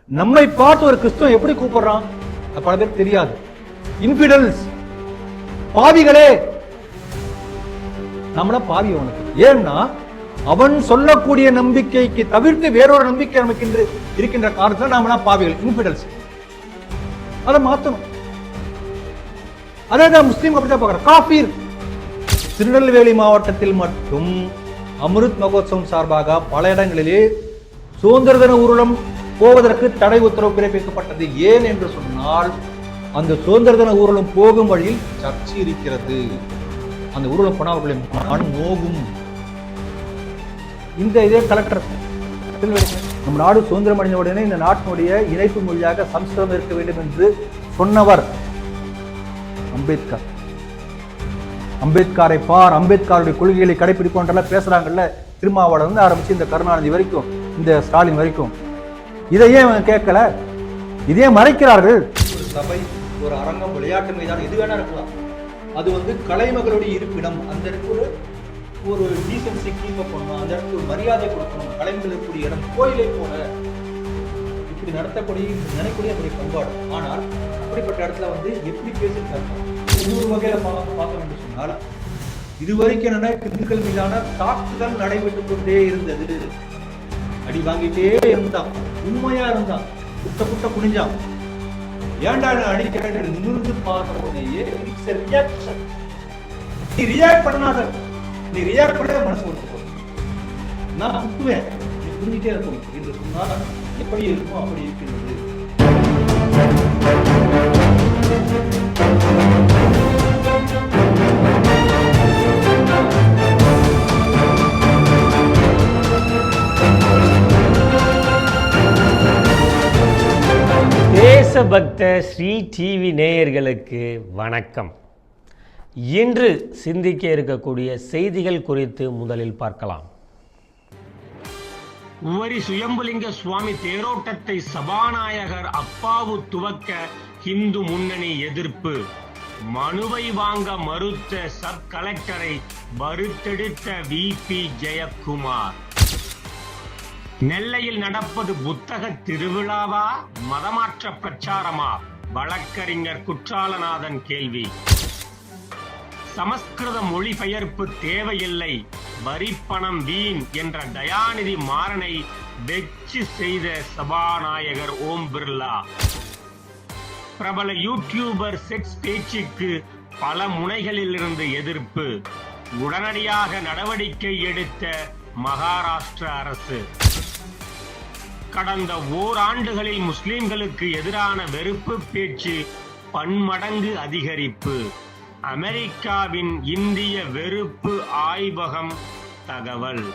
நம்மை பார்த்து ஒரு கிறிஸ்துவன் எப்படி கூப்பிடுறான் பல பேர் தெரியாது. இன்ஃபிடல்ஸ், பாவிகளே. நம்மள பாவி அவனுக்கு. ஏன்னா அவன் சொல்லக்கூடிய நம்பிக்கைக்கு தவிர்த்து வேறொரு நம்பிக்கை நமக்கு இருக்கின்ற காரணத்தில் நாம பாவிகள், இன்ஃபிடல்ஸ். அதை மாத்தணும். அதே தான் முஸ்லீம் அப்படிதான் பார்க்கிறோம். காபீர். திருநெல்வேலி மாவட்டத்தில் மட்டும் அமிர்த் மகோத்சவம் சார்பாக பல இடங்களிலே சுதந்திர தின ஊர்வலம் போவதற்கு தடை உத்தரவு பிறப்பிக்கப்பட்டது. ஏன் என்று சொன்னால் அந்த சுதந்திர தின ஊர்வலம் போகும் வழியில் சர்ச்சை இருக்கிறது. அந்த ஊர்வலம் போனால் அவர்களின் மனம் நோகும். இந்த இதே கலெக்டர் நம்ம நாடு சுதந்திரம் அடைந்த உடனே இந்த நாட்டினுடைய இணைப்பு மொழியாக சமஸ்கிருதம் இருக்க வேண்டும் என்று சொன்னவர் அம்பேத்கர். அம்பேத்கரை பார், அம்பேத்கருடைய கொள்கைகளை கடைபிடிப்போன்றெல்லாம் பேசுறாங்கல்ல. திருமாவளவன் ஆரம்பிச்சு இந்த கருணாநிதி வரைக்கும், இந்த ஸ்டாலின் வரைக்கும். இதை ஏன் கேட்கல? இதே மறைக்கிறார்கள். ஒரு சபை, ஒரு அரங்கம், விளையாட்டு மைதானம் எது வேணா இருக்கலாம். அது கலைமகளுடைய இருப்பிடம். அந்த இடத்துல ஒரு டீசன்சி கீப் பண்ணணும், அந்த இடத்துல ஒரு மரியாதை கொடுக்கணும். கலைமகள் இருக்கக்கூடிய இடம், கோயிலை போல இப்படி நடத்தக்கூடிய நினைக்கூடிய அப்படி பண்பாடு. ஆனால் அப்படிப்பட்ட இடத்துல எப்படி பேசியிருக்காங்க இன்னொரு வகையில பார்க்க வேண்டும் சொன்னால், இதுவரைக்கும் என்னன்னா இந்துக்கள் மீதான தாக்குதல் நடைபெற்றுக் கொண்டே இருந்தது. அடி வாங்கிட்டே இருந்தான், உண்மையா இருந்தான், குட்ட குட்ட குனிஞ்சான். ஏன்டா அடிக்கிறேன் நிமிர்ந்து பார்க்கறதையே நீ ரியாக்ட் பண்ணாத. நீ ரியாக்ட் பண்ண மனசு கொடுத்து நான் குட்டுவேன், நீ புரிஞ்சுட்டே இருக்கும் என்று சொன்னால் எப்படி இருக்கும் அப்படி இருக்கின்றது. தேசபக்த ஸ்ரீ டிவி நேயர்களுக்கு வணக்கம். இன்று சிந்திக்க இருக்கக்கூடிய செய்திகள் குறித்து முதலில் பார்க்கலாம். உவரி சுயம்புலிங்க சுவாமி தேரோட்டத்தை சபாநாயகர் அப்பாவு துவக்க இந்து முன்னணி எதிர்ப்பு. மனுவை வாங்க மறுத்த சப் கலெக்டரை வருத்தெடுத்த விபி ஜெயக்குமார். நெல்லையில் நடப்பது புத்தக திருவிழாவா, மதமாற்ற பிரச்சாரமா? வழக்கறிஞர் குற்றாலநாதன் கேள்வி. சமஸ்கிருத மொழிபெயர்ப்பு தேவையில்லை, வரிப்பணம் வீண் என்ற தயாநிதி மாறனை வெச்சு செய்த சபாநாயகர் ஓம் பிர்லா. பிரபல யூடியூபர் செக்ஸ் பேச்சுக்கு பல முனைகளில் இருந்து எதிர்ப்பு. உடனடியாக நடவடிக்கை எடுத்த மகாராஷ்டிர அரசு. கடந்த ஓராண்டுகளில் முஸ்லிம்களுக்கு எதிரான வெறுப்பு பேச்சு பன்மடங்கு அதிகரிப்பு. அமெரிக்காவின் இந்திய வெறுப்பு ஆய்வகம் தகவல்.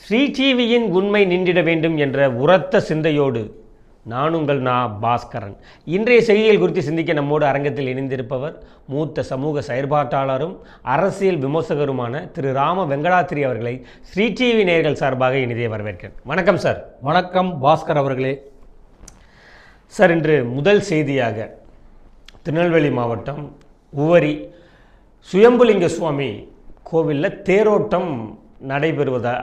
ஸ்ரீ டிவியின் உண்மை நின்றிட வேண்டும் என்ற உரத்த சிந்தையோடு நான் உங்கள் பாஸ்கரன். இன்றைய செய்திகள் குறித்து சிந்திக்க நம்மோடு அரங்கத்தில் இணைந்திருப்பவர் மூத்த சமூக செயற்பாட்டாளரும் அரசியல் விமர்சகருமான திரு ராம வெங்கடாத்திரி அவர்களை ஸ்ரீ டிவி நேயர்கள் சார்பாக இனிதே வரவேற்கிறேன். வணக்கம் சார். வணக்கம் பாஸ்கர் அவர்களே. சார், இன்று முதல் செய்தியாக திருநெல்வேலி மாவட்டம் உவரி சுயம்புலிங்க சுவாமி கோவிலில் தேரோட்டம்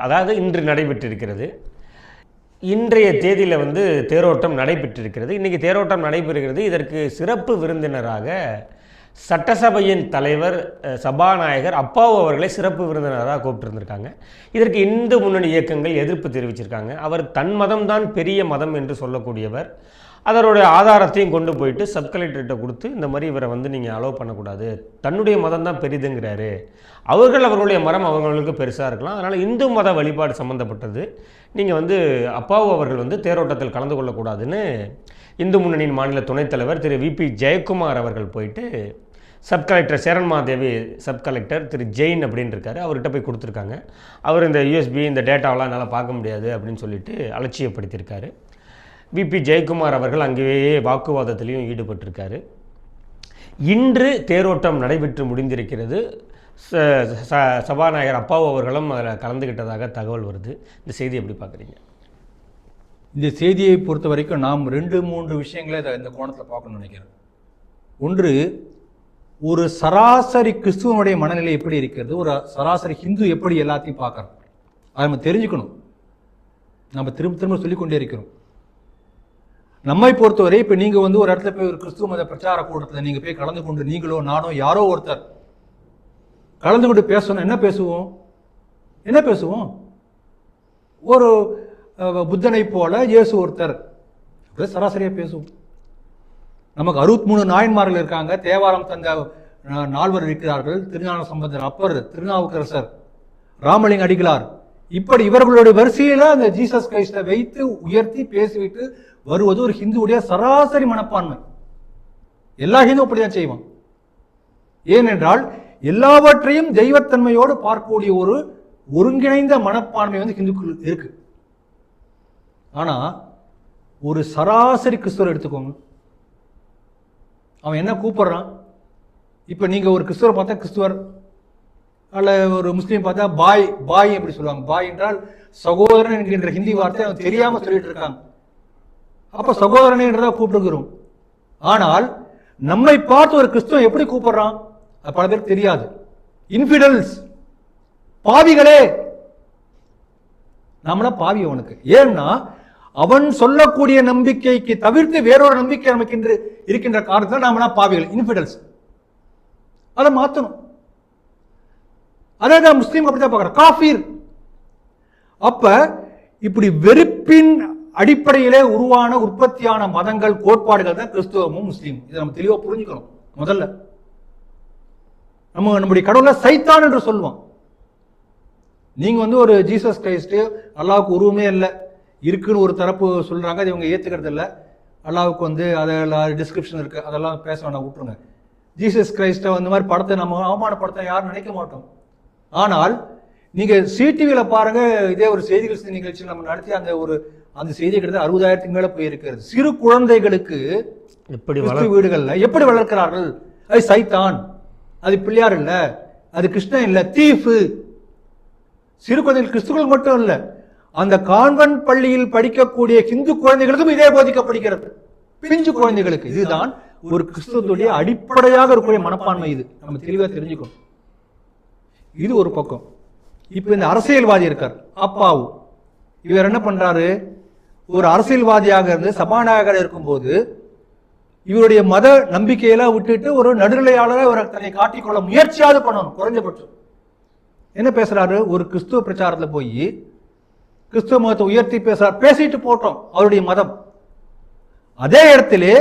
அதாவது இன்று நடைபெற்றிருக்கிறது. இன்றைய தேதியில் தேரோட்டம் நடைபெற்றிருக்கிறது. இன்றைக்கி தேரோட்டம் நடைபெறுகிறது. இதற்கு சிறப்பு விருந்தினராக சட்டசபையின் தலைவர் சபாநாயகர் அப்பாவு அவர்களை சிறப்பு விருந்தினராக கூப்பிட்டுருந்துருக்காங்க. இதற்கு இந்து முன்னணி இயக்கங்கள் எதிர்ப்பு தெரிவிச்சிருக்காங்க. அவர் தன் மதம்தான் பெரிய மதம் என்று சொல்லக்கூடியவர். அதனுடைய ஆதாரத்தையும் கொண்டு போயிட்டு சப் கலெக்டர்கிட்ட கொடுத்து இந்த மாதிரி இவரை நீங்கள் அலோவ் பண்ணக்கூடாது, தன்னுடைய மதம் தான் பெரிதுங்கிறாரு, அவர்களுடைய மரம் அவங்களுக்கு பெருசாக இருக்கலாம், அதனால் இந்து மத வழிபாடு சம்மந்தப்பட்டது நீங்கள் அப்பாவு அவர்கள் தேரோட்டத்தில் கலந்து கொள்ளக்கூடாதுன்னு இந்து முன்னணியின் மாநில துணைத் தலைவர் திரு விபி ஜெயக்குமார் அவர்கள் போயிட்டு sub collector Cheranmahadevi sub collector திரு ஜெயின் அப்படின்னு இருக்கார், அவர்கிட்ட போய் கொடுத்துருக்காங்க. அவர் இந்த யூஎஸ்பி இந்த டேட்டாவெலாம் என்னால் பார்க்க முடியாது அப்படின்னு சொல்லிட்டு அலட்சியப்படுத்தியிருக்காரு. விபி ஜெயக்குமார் அவர்கள் அங்கேயே வாக்குவாதத்திலையும் ஈடுபட்டிருக்காரு. இன்று தேரோட்டம் நடைபெற்று முடிந்திருக்கிறது. சபாநாயகர் அப்பாவு அவர்களும் அதில் கலந்துக்கிட்டதாக தகவல் வருது. இந்த செய்தி எப்படி பார்க்குறீங்க? இந்த செய்தியை பொறுத்த வரைக்கும் நாம் 2-3 விஷயங்களை இந்த கோணத்தில் பார்க்கணும்னு நினைக்கிறேன். ஒன்று, ஒரு சராசரி கிறிஸ்துவனுடைய மனநிலை எப்படி இருக்கிறது, ஒரு சராசரி ஹிந்து எப்படி எல்லாத்தையும் பார்க்கணும், அதை நம்ம தெரிஞ்சுக்கணும். நம்ம திரும்ப திரும்ப சொல்லிக்கொண்டே இருக்கிறோம். நம்மை பொறுத்தவரை இப்போ நீங்கள் வந்து ஒரு இடத்துல போய் ஒரு கிறிஸ்துவ மத பிரச்சார கூட்டத்தில் நீங்கள் போய் கலந்து கொண்டு, நீங்களோ நானோ யாரோ ஒருத்தர் கலந்து கொண்டு பேசணும், என்ன பேசுவோம்? ஒரு புத்தனை போல இயேசு ஒருத்தர் சராசரியாக பேசுவோம். நமக்கு 63 நாயன்மார்கள் இருக்காங்க, தேவாரம் தந்த 4 இருக்கிறார்கள், திருஞான சம்பந்தர், அப்பர், திருநாவுக்கரசர், ராமலிங்க அடிகளார், இப்படி இவர்களுடைய வரிசையில அந்த ஜீசஸ் கிரைஸ்டை வைத்து உயர்த்தி பேசிவிட்டு வருவது ஒரு ஹிந்துவுடைய சராசரி மனப்பான்மை. எல்லா ஹிந்துவும் அப்படிதான் செய்வான். ஏனென்றால் எல்லாவற்றையும் தெய்வத்தன்மையோடு பார்க்கக்கூடிய ஒரு ஒருங்கிணைந்த மனப்பான்மை வந்து ஹிந்துக்கள் இருக்கு. ஆனா ஒரு சராசரி கிறிஸ்துவர் எடுத்துக்கோங்க, அவன் என்ன கூப்பிடுறான்? இப்ப நீங்க ஒரு கிறிஸ்துவர் பார்த்தா கிறிஸ்துவர், அல்ல ஒரு முஸ்லீம் பார்த்தா பாய். பாய் எப்படி சொல்லுவாங்க? பாய் என்றால் சகோதரன் என்கின்ற ஹிந்தி வார்த்தை அவங்க தெரியாம சொல்லிட்டு இருக்காங்க. அப்ப சகோதரன் என்றதான் கூப்பிடுகிறோம். ஆனால் நம்மை பார்த்து ஒரு கிறிஸ்துவன் எப்படி கூப்பிடுறான்? பல பேருக்கு தெரியாது. இன்ஃபிடல்ஸ், பாவிகளே. நம்மள பாவி அவனுக்கு. ஏன்னா அவன் சொல்லக்கூடிய நம்பிக்கைக்கு தவிர்த்து வேறொரு நம்பிக்கை நமக்கு இருக்கின்ற காரணத்தில் நாம பாவிகள், இன்ஃபிடல்ஸ். அதை மாற்றணும். அதே தான் முஸ்லீம் அப்படித்தான் பார்க்குறோம், காஃபீர். அப்ப இப்படி வெறுப்பின் அடிப்படையிலே உருவான உற்பத்தியான மதங்கள், கோட்பாடுகள் தான் கிறிஸ்துவமும் முஸ்லீமும். இதை நம்ம தெளிவாக புரிஞ்சுக்கணும். முதல்ல நம்முடைய கடவுளை சைத்தான் என்று சொல்லுவோம். நீங்க வந்து ஒரு ஜீசஸ் கிரைஸ்ட் அல்லாவுக்கு உருவமே இல்லை இருக்குன்னு ஒரு தரப்பு சொல்றாங்க, அது இவங்க ஏத்துக்கிறது இல்லை. அல்லாவுக்கு வந்து அதெல்லாம் டிஸ்கிரிப்ஷன் இருக்கு, அதெல்லாம் பேச வேணாம், விட்டுருங்க. ஜீசஸ் கிரைஸ்ட அந்த மாதிரி படத்தை நம்ம அவமானப்படுத்த யாரும் நினைக்க மாட்டோம். ஆனால் நீங்க சிடிவியில பாருங்க, இதே ஒரு செய்திகள் நிகழ்ச்சி நம்ம நடத்தி அந்த செய்தி கிட்ட 60,000க்கு மேல போயிருக்கிறது. சிறு குழந்தைகளுக்கு வீடுகள்ல எப்படி வளர்க்கிறார்கள்? அது சைத்தான், அது பிள்ளையார் இல்ல, அது கிருஷ்ணன் இல்ல, தீஃபு. சிறு குழந்தைகள், கிறிஸ்துவர்கள் மட்டும் இல்ல, அந்த கான்வென்ட் பள்ளியில் படிக்கக்கூடிய ஹிந்து குழந்தைகளுக்கும் இதே போதிக்கப்படுகிறது, பிஞ்சு குழந்தைகளுக்கு. இதுதான் ஒரு கிறிஸ்துவத்துடைய அடிப்படையாக இருக்கக்கூடிய மனப்பான்மை. இது நம்ம தெளிவா தெரிஞ்சுக்கணும். இது ஒரு பக்கம். இப்ப இந்த அரசியல்வாதி இருக்கார் அப்பாவு, இவர் என்ன பண்றாரு? ஒரு அரசியல்வாதியாக இருந்து சபாநாயகர் இருக்கும்போது இவருடைய மத நம்பிக்கையெல்லாம் விட்டுட்டு ஒரு நடுநிலையாளரை இவர் தன்னை காட்டிக்கொள்ள முயற்சியாவது பண்ணணும். குறைஞ்சபட்சம் என்ன பேசுறாரு? ஒரு கிறிஸ்துவ பிரச்சாரத்துல போய் கிறிஸ்துவ மதத்தை உயர்த்தி பேசுறார். பேசிட்டு போட்டோம் அவருடைய மதம். அதே இடத்திலே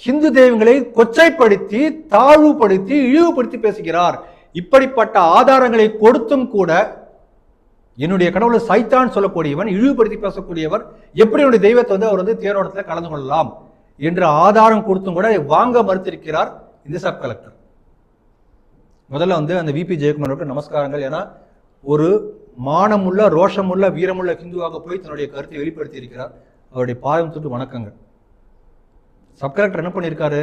ஹிந்து தெய்வங்களை கொச்சைப்படுத்தி, தாழ்வுபடுத்தி, இழிவுபடுத்தி பேசுகிறார். இப்படிப்பட்ட ஆதாரங்களை கொடுத்தும் கூட என்னுடைய கடவுளை சைத்தான் சொல்லக்கூடியவன், இழிவுபடுத்தி பேசக்கூடியவர், எப்படி என்னுடைய தெய்வத்தை வந்து அவர் வந்து தேரோட்டத்தில் கலந்து கொள்ளலாம் என்ற ஆதாரம் கொடுத்தும் கூட வாங்க மறுத்திருக்கிறார் இந்த சப் கலெக்டர். முதல்ல வந்து அந்த விபி ஜெயக்குமாருக்கு நமஸ்காரங்கள். ஏன்னா ஒரு மானமுள்ள, ரோஷமுள்ள, வீரமுள்ள ஹிந்துவாக போய் தன்னுடைய கருத்தை வெளிப்படுத்தி இருக்கிறார். அவருடைய பாதம் தொட்டு வணக்கங்கள். சப் கலெக்டர் என்ன பண்ணியிருக்காரு?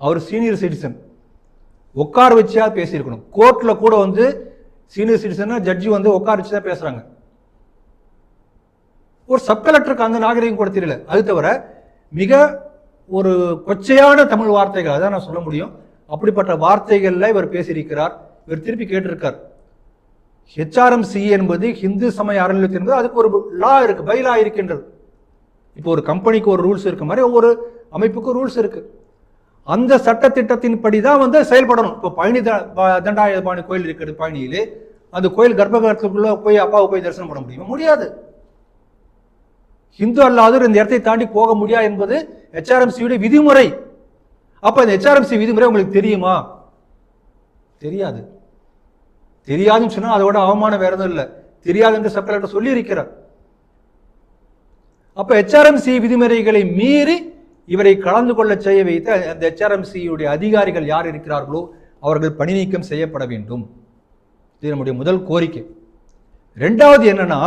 அவர் சீனியர் சிட்டிசன், உட்கார வச்சா பேசியிருக்கணும். கோர்ட்ல கூட வந்து சீனியர் சிட்டிசன் ஜட்ஜி வந்து உட்கார வச்சு தான் பேசுறாங்க. ஒரு சப் கலெக்டருக்கு அந்த நாகரிகம் கூட தெரியல. அது தவிர மிக ஒரு கொச்சையான தமிழ் வார்த்தைகள், அதான் நான் சொல்ல முடியும், அப்படிப்பட்ட வார்த்தைகள்ல இவர் பேசியிருக்கிறார். இவர் திருப்பி கேட்டிருக்கார், HRMC என்பது ஹிந்து சமய அறநிலையத்து என்பது அதுக்கு ஒரு லா இருக்கு, பைலா இருக்கின்றது. இப்போ ஒரு கம்பெனிக்கு ஒரு ரூல்ஸ் இருக்க மாதிரி ஒவ்வொரு அமைப்புக்கு ரூல்ஸ் இருக்கு. அந்த சட்டத்திட்டத்தின் படிதான் வந்து செயல்படணும். இப்போ பழனி தண்டாயுதபாணி கோயில் இருக்கிறது, பழனியிலே அந்த கோயில் கர்ப்பகிரகத்துக்குள்ள போய் அப்பாவை போய் தரிசனம் பண்ண முடியுமா? முடியாது. ஹிந்து அல்லாதவர் இந்த இடத்தை தாண்டி போக முடியாது என்பது HRMC விதிமுறை. அப்ப இந்த HRMC விதிமுறை உங்களுக்கு தெரியுமா? தெரியாது. தெரியாதுன்னு சொன்னா அதோட அவமானம் வேற எதுவும் இல்லை. தெரியாது என்று சப் கலெக்டர் சொல்லி இருக்கிறார். அப்ப HRMC விதிமுறைகளை மீறி இவரை கலந்து கொள்ள செய்ய வைத்த அந்த HRMC அதிகாரிகள் யார் இருக்கிறார்களோ அவர்கள் பணி நீக்கம் செய்யப்பட வேண்டும். இது நம்முடைய முதல் கோரிக்கை. ரெண்டாவது என்னன்னா,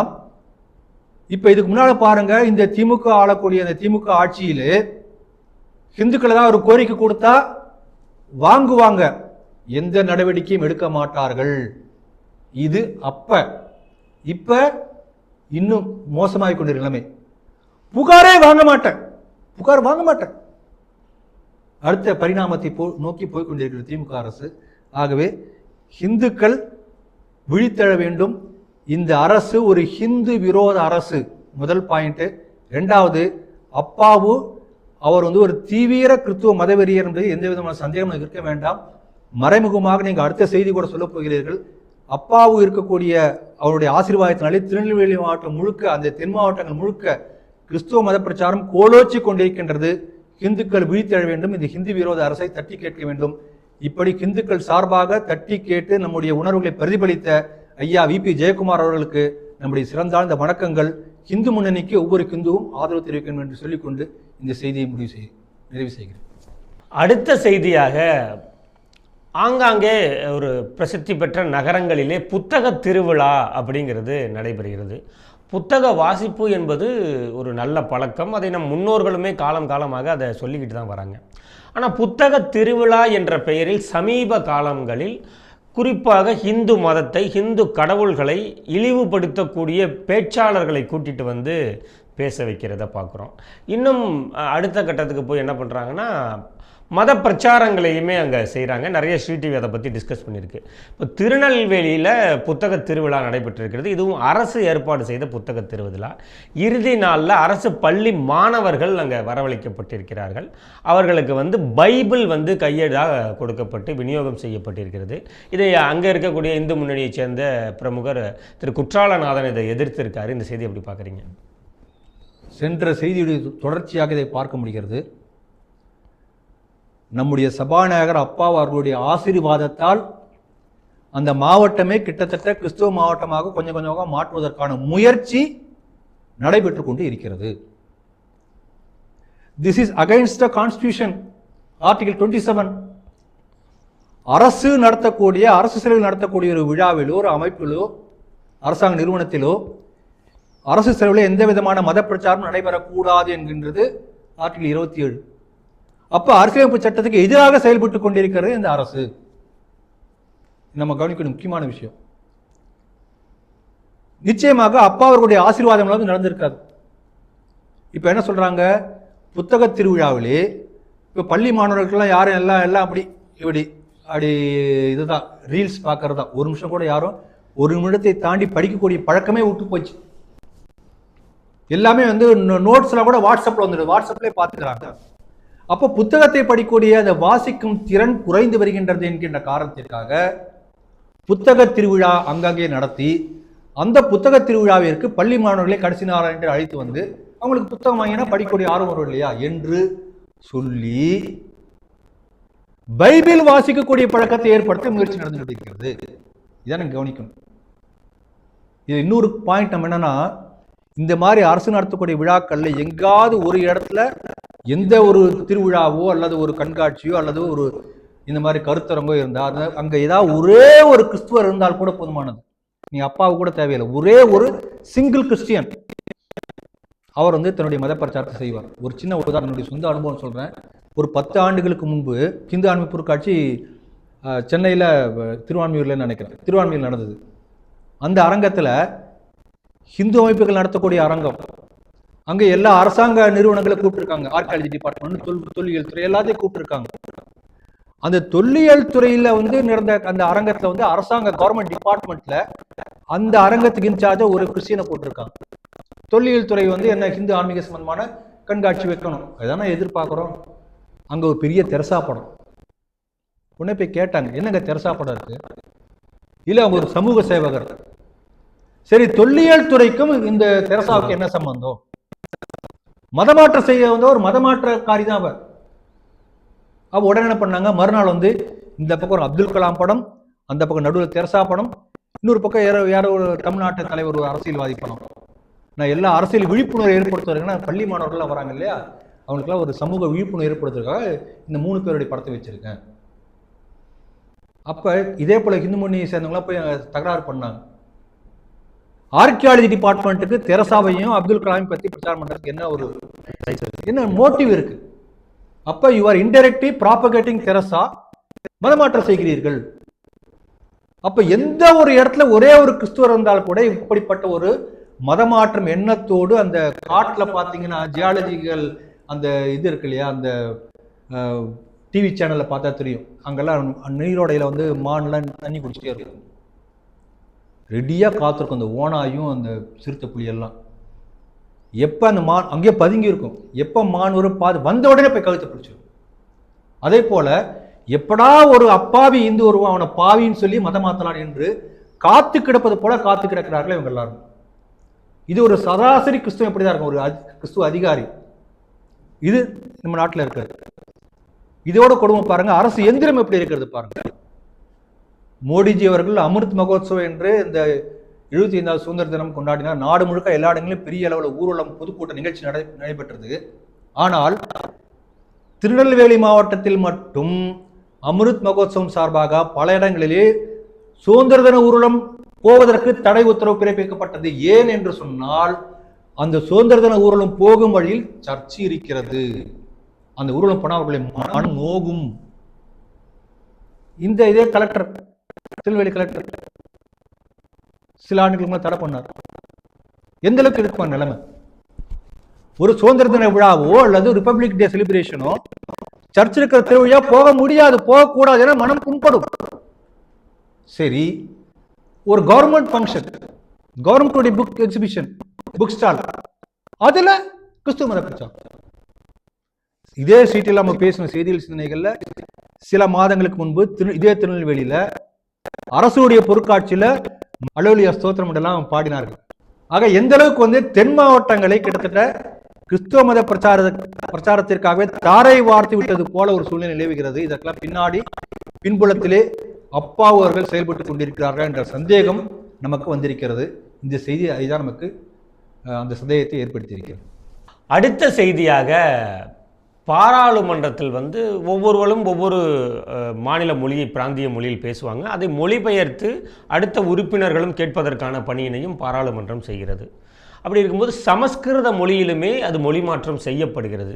இப்ப இதுக்கு முன்னால பாருங்க, இந்த திமுக ஆளக்கூடிய அந்த திமுக ஆட்சியிலே ஹிந்துக்கள் தான் ஒரு கோரிக்கை கொடுத்தா வாங்குவாங்க, எந்த நடவடிக்கையும் எடுக்க மாட்டார்கள். இது அப்ப. இப்ப இன்னும் மோசமாகிக் கொண்டிருக்கிற நிலைமை. புகாரே வாங்க மாட்டேன், புகார் வாங்க மாட்டேன். அடுத்த பரிணாமத்தை நோக்கி போய்கொண்டிருக்கிறது திமுக அரசு. ஆகவே ஹிந்துக்கள் விழித்தெழ வேண்டும். இந்த அரசு ஒரு ஹிந்து விரோத அரசு. முதல் பாயிண்ட். ரெண்டாவது, அப்பாவு அவர் வந்து ஒரு தீவிர கிறிஸ்துவ மதவெறியர் என்பது எந்த விதமான சந்தேகம் இருக்க வேண்டாம். மறைமுகமாக நீங்கள் அடுத்த செய்தி கூட சொல்ல போகிறீர்கள். அப்பாவு இருக்கக்கூடிய அவருடைய ஆசீர்வாதத்தினாலே திருநெல்வேலி மாவட்டம் முழுக்க, அந்த தென் மாவட்டங்கள் முழுக்க கிறிஸ்துவ மத பிரச்சாரம் கோலோச்சி கொண்டிருக்கின்றது. இந்துக்கள் விழித்தெழ வேண்டும், இந்த ஹிந்து விரோத அரசை தட்டி கேட்க வேண்டும். இப்படி இந்துக்கள் சார்பாக தட்டி கேட்டு நம்முடைய உணர்வுகளை பிரதிபலித்த ஐயா விபி ஜெயக்குமார் அவர்களுக்கு நம்முடைய சிறந்தாழ்ந்த வணக்கங்கள். இந்து முன்னணிக்கு ஒவ்வொரு இந்துவும் ஆதரவு தெரிவிக்கணும் என்று சொல்லிக்கொண்டு இந்த செய்தியை நிறைவு செய்கிறேன். அடுத்த செய்தியாக, ஆங்காங்கே ஒரு பிரசித்தி பெற்ற நகரங்களிலே புத்தக திருவிழா அப்படிங்கிறது நடைபெறுகிறது. புத்தக வாசிப்பு என்பது ஒரு நல்ல பழக்கம். அதை நம் முன்னோர்களுமே காலமாக அதை சொல்லிக்கிட்டு தான் வராங்க. ஆனால் புத்தக திருவிழா என்ற பெயரில் சமீப காலங்களில் குறிப்பாக இந்து மதத்தை, இந்து கடவுள்களை இழிவுபடுத்தக்கூடிய பேச்சாளர்களை கூட்டிகிட்டு வந்து பேச வைக்கிறத பார்க்குறோம். இன்னும் அடுத்த கட்டத்துக்கு போய் என்ன பண்ணுறாங்கன்னா, மத பிரச்சாரங்களையுமே அங்கே செய்கிறாங்க. நிறைய ஸ்ரீடிவி அதை பற்றி டிஸ்கஸ் பண்ணியிருக்கு. இப்போ திருநெல்வேலியில் புத்தக திருவிழா நடைபெற்றிருக்கிறது. இதுவும் அரசு ஏற்பாடு செய்த புத்தக திருவிழா. இறுதி நாளில் அரசு பள்ளி மாணவர்கள் அங்கே வரவழைக்கப்பட்டிருக்கிறார்கள். அவர்களுக்கு வந்து பைபிள் வந்து கையெழுதாக கொடுக்கப்பட்டு விநியோகம் செய்யப்பட்டிருக்கிறது. இதை அங்கே இருக்கக்கூடிய இந்து முன்னணியைச் சேர்ந்த பிரமுகர் திரு குற்றாலநாதன் இதை எதிர்த்திருக்காரு. இந்த செய்தி எப்படி பார்க்குறீங்க? சென்ற செய்தியுடைய தொடர்ச்சியாக இதை பார்க்க முடிகிறது. நம்முடைய சபாநாயகர் அப்பா அவர்களுடைய ஆசீர்வாதத்தால் அந்த மாவட்டமே கிட்டத்தட்ட கிறிஸ்துவ மாவட்டமாக கொஞ்சம் கொஞ்சமாக மாற்றுவதற்கான முயற்சி நடைபெற்று கொண்டு இருக்கிறது. This is against the constitution, article 27. அரசு நடத்தக்கூடிய, அரசு செலவில் நடத்தக்கூடிய ஒரு விழாவிலோ, ஒரு அமைப்பிலோ, அரசாங்க நிறுவனத்திலோ அரசு செலவில் எந்த விதமான மத பிரச்சாரம் நடைபெறக்கூடாது என்கின்றது ஆர்டிகல் 27. அப்ப அரசியலமைப்பு சட்டத்துக்கு எதிராக செயல்பட்டு கொண்டிருக்கிறது இந்த அரசு. நம்ம கவனிக்கணும் முக்கியமான விஷயம். நிச்சயமாக அப்பா அவர்களுடைய ஆசீர்வாதம் நடந்திருக்காது. இப்ப என்ன சொல்றாங்க, புத்தக திருவிழாவிலே இப்ப பள்ளி மாணவர்கள்லாம் யாரும் எல்லாம் அப்படி இதுதான் ரீல்ஸ் பார்க்கறது தான். ஒரு நிமிஷம் கூட யாரும் ஒரு நிமிடத்தை தாண்டி படிக்கக்கூடிய பழக்கமே விட்டு போச்சு. எல்லாமே வந்து நோட்ஸ்ல கூட வாட்ஸ்அப்ல வந்துடுது, வாட்ஸ்அப்லேயே பார்த்துக்கிறாங்க. அப்போ புத்தகத்தை படிக்கக்கூடிய அந்த வாசிக்கும் திறன் குறைந்து வருகின்றது என்கின்ற காரணத்திற்காக புத்தக திருவிழா அங்கங்கே நடத்தி, அந்த புத்தக திருவிழாவிற்கு பள்ளி மாணவர்களை கடைசி நாள் என்று அழைத்து வந்து அவங்களுக்கு புத்தகம் வாங்கினா படிக்கக்கூடிய ஆர்வம் வரும் இல்லையா என்று சொல்லி பைபிள் வாசிக்கக்கூடிய பழக்கத்தை ஏற்படுத்த முயற்சி நடந்து கொண்டிருக்கிறது. இதான் கவனிக்கணும். இது இன்னொரு பாயிண்ட் நம்ம என்னன்னா, இந்த மாதிரி அரசு நடத்தக்கூடிய விழாக்கள்ல எங்காவது ஒரு இடத்துல எந்த ஒரு திருவிழாவோ அல்லது ஒரு கண்காட்சியோ அல்லது ஒரு இந்த மாதிரி கருத்தரங்கோ இருந்தால் அங்க ஏதாவது ஒரே ஒரு கிறிஸ்துவர் இருந்தால் கூட போதுமானது. நீ அப்பாவு கூட தேவையில்லை, ஒரே ஒரு சிங்கிள் கிறிஸ்டியன் அவர் வந்து தன்னுடைய மத பிரச்சாரத்தை செய்வார். ஒரு சின்ன உதாரணம், என்னுடைய சொந்த அனுபவம் சொல்றேன். ஒரு 10 ஆண்டுகளுக்கு முன்பு ஹிந்து ஆன்மீக பொருட்காட்சி சென்னையில் திருவான்மியூர்ல நினைக்கிறேன், திருவான்மியூர் நடந்தது. அந்த அரங்கத்துல ஹிந்து அமைப்புகள் நடத்தக்கூடிய அரங்கம், அங்க எல்லா அரசாங்க நிறுவனங்களை கூப்பிட்டுருக்காங்க, ஆர்கியாலஜி டிபார்ட்மெண்ட், தொல்லியல் துறை எல்லாத்தையும் கூப்பிட்டுருக்காங்க. அந்த தொல்லியல் துறையில வந்து நடந்த அந்த அரங்கத்துல வந்து அரசாங்க கவர்மெண்ட் டிபார்ட்மெண்ட்ல அந்த அரங்கத்துக்கு இன்சார்ஜா ஒரு கிறிஸ்டியனை போட்டிருக்காங்க. தொல்லியல் துறை வந்து என்ன ஹிந்து ஆன்மீக சம்பந்தமான கண்காட்சி வைக்கணும், அதான எதிர்பார்க்கிறோம். அங்க ஒரு பெரிய தெரசா படம், உடனே போய் கேட்டாங்க, என்னங்க தெரசா படம் இருக்கு? இல்ல அவங்க ஒரு சமூக சேவகர். சரி, தொல்லியல் துறைக்கும் இந்த தெரசாவுக்கு என்ன சம்பந்தம்? மதமாற்றம் செய்ய வந்து ஒரு மதமாற்றக்காரி தான் அவர். அவ உடனே என்ன பண்ணாங்க, மறுநாள் வந்து இந்த பக்கம் ஒரு அப்துல் கலாம் படம், அந்த பக்கம் நடுவில் தெரசா படம், இன்னொரு பக்கம் யாரோ ஒரு தமிழ்நாட்டு தலைவர், ஒரு அரசியல்வாதி படம். நான் எல்லா அரசியல் விழிப்புணர்வு ஏற்படுத்துவதற்குன்னா பள்ளி மாணவர்கள்லாம் வராங்க இல்லையா, அவங்களுக்குலாம் ஒரு சமூக விழிப்புணர்வு ஏற்படுத்துறதுக்காக இந்த 3 பேருடைய படத்தை வச்சிருக்கேன். அப்ப இதே போல ஹிந்து முன்னணியை சேர்ந்தவங்களாம் போய் தகராறு பண்ணாங்க. ஆர்கியாலஜி டிபார்ட்மெண்ட்டுக்கு தெரசாவையும் அப்துல் கலாமையும் பத்தி பிரச்சாரம் பண்றதுக்கு என்ன மோட்டிவ் இருக்கு? அப்ப you are indirectly propagating Teresa, மதமாற்றம் செய்கிறீர்கள். அப்ப எந்த ஒரு இடத்துல ஒரே ஒரு கிறிஸ்துவர் இருந்தால் கூட இப்படிப்பட்ட ஒரு மதமாற்றம் எண்ணத்தோடு அந்த காட்டுல பாத்தீங்கன்னா ஜியாலஜிக்கல் அந்த இது இருக்கு இல்லையா, அந்த டிவி சேனல்ல பார்த்தா தெரியும், அங்கெல்லாம் நீரோடையில வந்து மான்லாம் தண்ணி குடிச்சிட்டே இருக்கும், ரெடியா காத்திருக்கும் அந்த ஓனாயும் அந்த சிறுத்தை புலி எல்லாம். எப்போ அந்த மான் அங்கேயே பதுங்கி இருக்கும், எப்போ மான் ஒரு வந்த உடனே போய் கழுத்தை பிடிச்சிடும். அதே போல எப்படா ஒரு அப்பாவி இந்து வருவான் அவனை பாவின்னு சொல்லி மதம் மாத்தலாம் என்று காத்து கிடப்பது போல காத்து கிடக்கிறார்கள் இவங்க எல்லாரும். இது ஒரு சராசரி கிறிஸ்துவம் எப்படிதான் இருக்கும், ஒரு கிறிஸ்துவ அதிகாரி. இது நம்ம நாட்டில் இருக்கிறது. இதோட கொடுமை பாருங்க, அரசு எந்திரம் எப்படி இருக்கிறது பாருங்க. மோடிஜி அவர்கள் அமிர்த் மகோத்சவம் என்று இந்த 75வது சுதந்திர தினம் கொண்டாடினார். நாடு முழுக்க எல்லா இடங்களிலும் பெரிய அளவில் ஊர்வலம் பொதுக்கூட்ட நிகழ்ச்சி நடைபெற்றது. ஆனால் திருநெல்வேலி மாவட்டத்தில் மட்டும் அமிர்த் மகோத்சவம் சார்பாக பல இடங்களிலே சுதந்திர தின ஊர்வலம் போவதற்கு தடை உத்தரவு பிறப்பிக்கப்பட்டது. ஏன் என்று சொன்னால் அந்த சுதந்திர தின ஊர்வலம் போகும் வழியில் சர்ச்சை இருக்கிறது. அந்த ஊர்வலம் போனால் அவர்களை மனம் நோகும். இந்த இதே கலெக்டர், திருநெல்வேலி கலெக்டர் சில ஆண்டுகளுக்கு தடை பண்ணார். எந்த அளவுக்கு இருக்கும் நிலைமை? ஒரு சுதந்திர தின விழாவோ அல்லது ரிப்பப்ளிக் டே செலிப்ரேஷனோ சர்ச் இருக்கிற திருவிழா போக முடியாது, போகக்கூடாது என மனம் புண்படும். சரி, ஒரு government function, government book exhibition, book stall, அதுல கிறிஸ்துவ மத பிரச்சாரம். இதே சீட்டில் நம்ம பேசின செய்திகள் சிந்தனைகள்ல சில மாதங்களுக்கு முன்பு இதே திருநெல்வேலியில அரசுடைய பொருட்காட்சியில அலோலியா ஸ்தோத்திரம் எல்லாம் பாடினார்கள். ஆக எந்த அளவுக்கு தென் மாவட்டங்களை கிட்டத்தட்ட கிறிஸ்துவ மத பிரச்சாரத்திற்காகவே தாரை வார்த்து விட்டது போல ஒரு சூழ்நிலை நிலவுகிறது. இதற்கெல்லாம் பின்னாடி பின்புலத்திலே அப்பாவு அவர்கள் செயல்பட்டு கொண்டிருக்கிறார்கள் என்ற சந்தேகம் நமக்கு வந்திருக்கிறது. இந்த செய்தி அதுதான் நமக்கு அந்த சந்தேகத்தை ஏற்படுத்தியிருக்கிறது. அடுத்த செய்தியாக, பாராளுமன்றத்தில் ஒவ்வொருவரும் ஒவ்வொரு மாநில மொழியை, பிராந்திய மொழியில் பேசுவாங்க. அதை மொழிபெயர்த்து அடுத்த உறுப்பினர்களும் கேட்பதற்கான பணியினையும் பாராளுமன்றம் செய்கிறது. அப்படி இருக்கும்போது சமஸ்கிருத மொழியிலுமே அது மொழி மாற்றம் செய்யப்படுகிறது.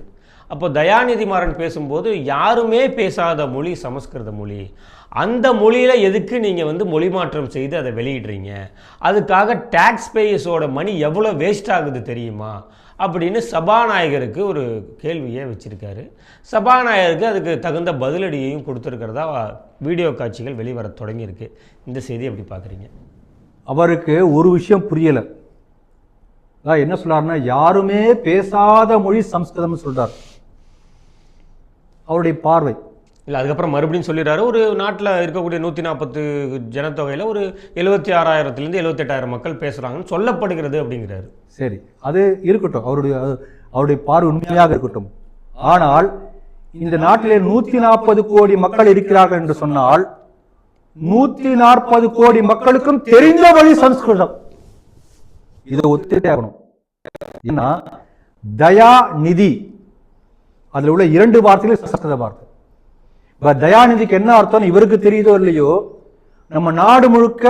அப்போ தயாநிதி மாறன் பேசும்போது யாருமே பேசாத மொழி சமஸ்கிருத மொழி, அந்த மொழியில் எதுக்கு நீங்கள் மொழி மாற்றம் செய்து அதை வெளியிடுறீங்க? அதுக்காக டேக்ஸ் பேயர்ஸோட மணி எவ்வளோ வேஸ்ட் ஆகுது தெரியுமா அப்படின்னு சபாநாயகருக்கு ஒரு கேள்வியை வச்சிருக்காரு. சபாநாயகருக்கு அதுக்கு தகுந்த பதிலடியையும் கொடுத்துருக்கிறதா வீடியோ காட்சிகள் வெளிவர தொடங்கியிருக்கு. இந்த செய்தி எப்படி பார்க்குறீங்க? அவருக்கு ஒரு விஷயம் புரியலை. அதான் என்ன சொல்றாருன்னா, யாருமே பேசாத மொழி சம்ஸ்கிருதம் சொல்றார். அவருடைய பார்வை இல்லை, அதுக்கப்புறம் மறுபடியும் சொல்லிடுறாரு, ஒரு நாட்டில் இருக்கக்கூடிய 140 ஜனத்தொகையில் ஒரு 76,000 78,000 மக்கள் பேசுகிறாங்கன்னு சொல்லப்படுகிறது அப்படிங்கிறாரு. சரி, அது இருக்கட்டும், அவருடைய பார்வை உண்மையாக இருக்கட்டும். ஆனால் இந்த நாட்டிலே 140 கோடி மக்கள் இருக்கிறார்கள் என்று சொன்னால் 140 கோடி மக்களுக்கும் தெரிந்த மொழி சம்ஸ்கிருதம். இதை ஒத்துட்டே ஆகணும். ஏன்னா தயாநிதி அதுல உள்ள 2 வார்த்தைகள் சமஸ்கிருத வார்த்தை. தயாநிதிக்கு என்ன அர்த்தம் இவருக்கு தெரியுதோ இல்லையோ, நம்ம நாடு முழுக்க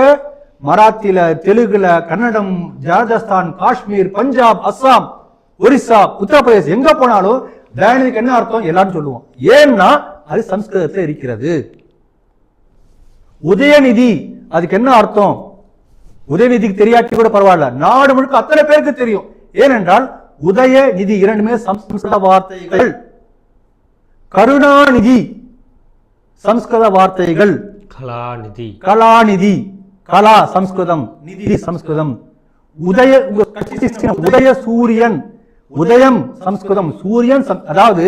மராத்தியில, தெலுங்குல, கன்னடம், ராஜஸ்தான், காஷ்மீர், பஞ்சாப், அஸ்ஸாம், ஒரிசா, உத்தரப்பிரதேசம் எங்க போனாலும் தயாநிதிக்கு என்ன அர்த்தம் எல்லாரும் சொல்லுவோம். ஏன்னா அது சம்ஸ்கிருதத்தில் இருக்கிறது. உதயநிதி அதுக்கு என்ன அர்த்தம்? உதயநிதிக்கு தெரியாட்டி கூட பரவாயில்ல, நாடு முழுக்க அத்தனை பேருக்கு தெரியும். ஏனென்றால் உதயநிதி இரண்டுமே சம்ஸ்கிருத வார்த்தைகள். கருணாநிதி சம்ஸ்கிருத வார்த்தைகள். கலாநிதி, கலாநிதி, கலா சம்ஸ்கிருதம், நிதி சம்ஸ்கிருதம். உதய சூரியன், உதயம் சம்ஸ்கிருதம், சூரியன். அதாவது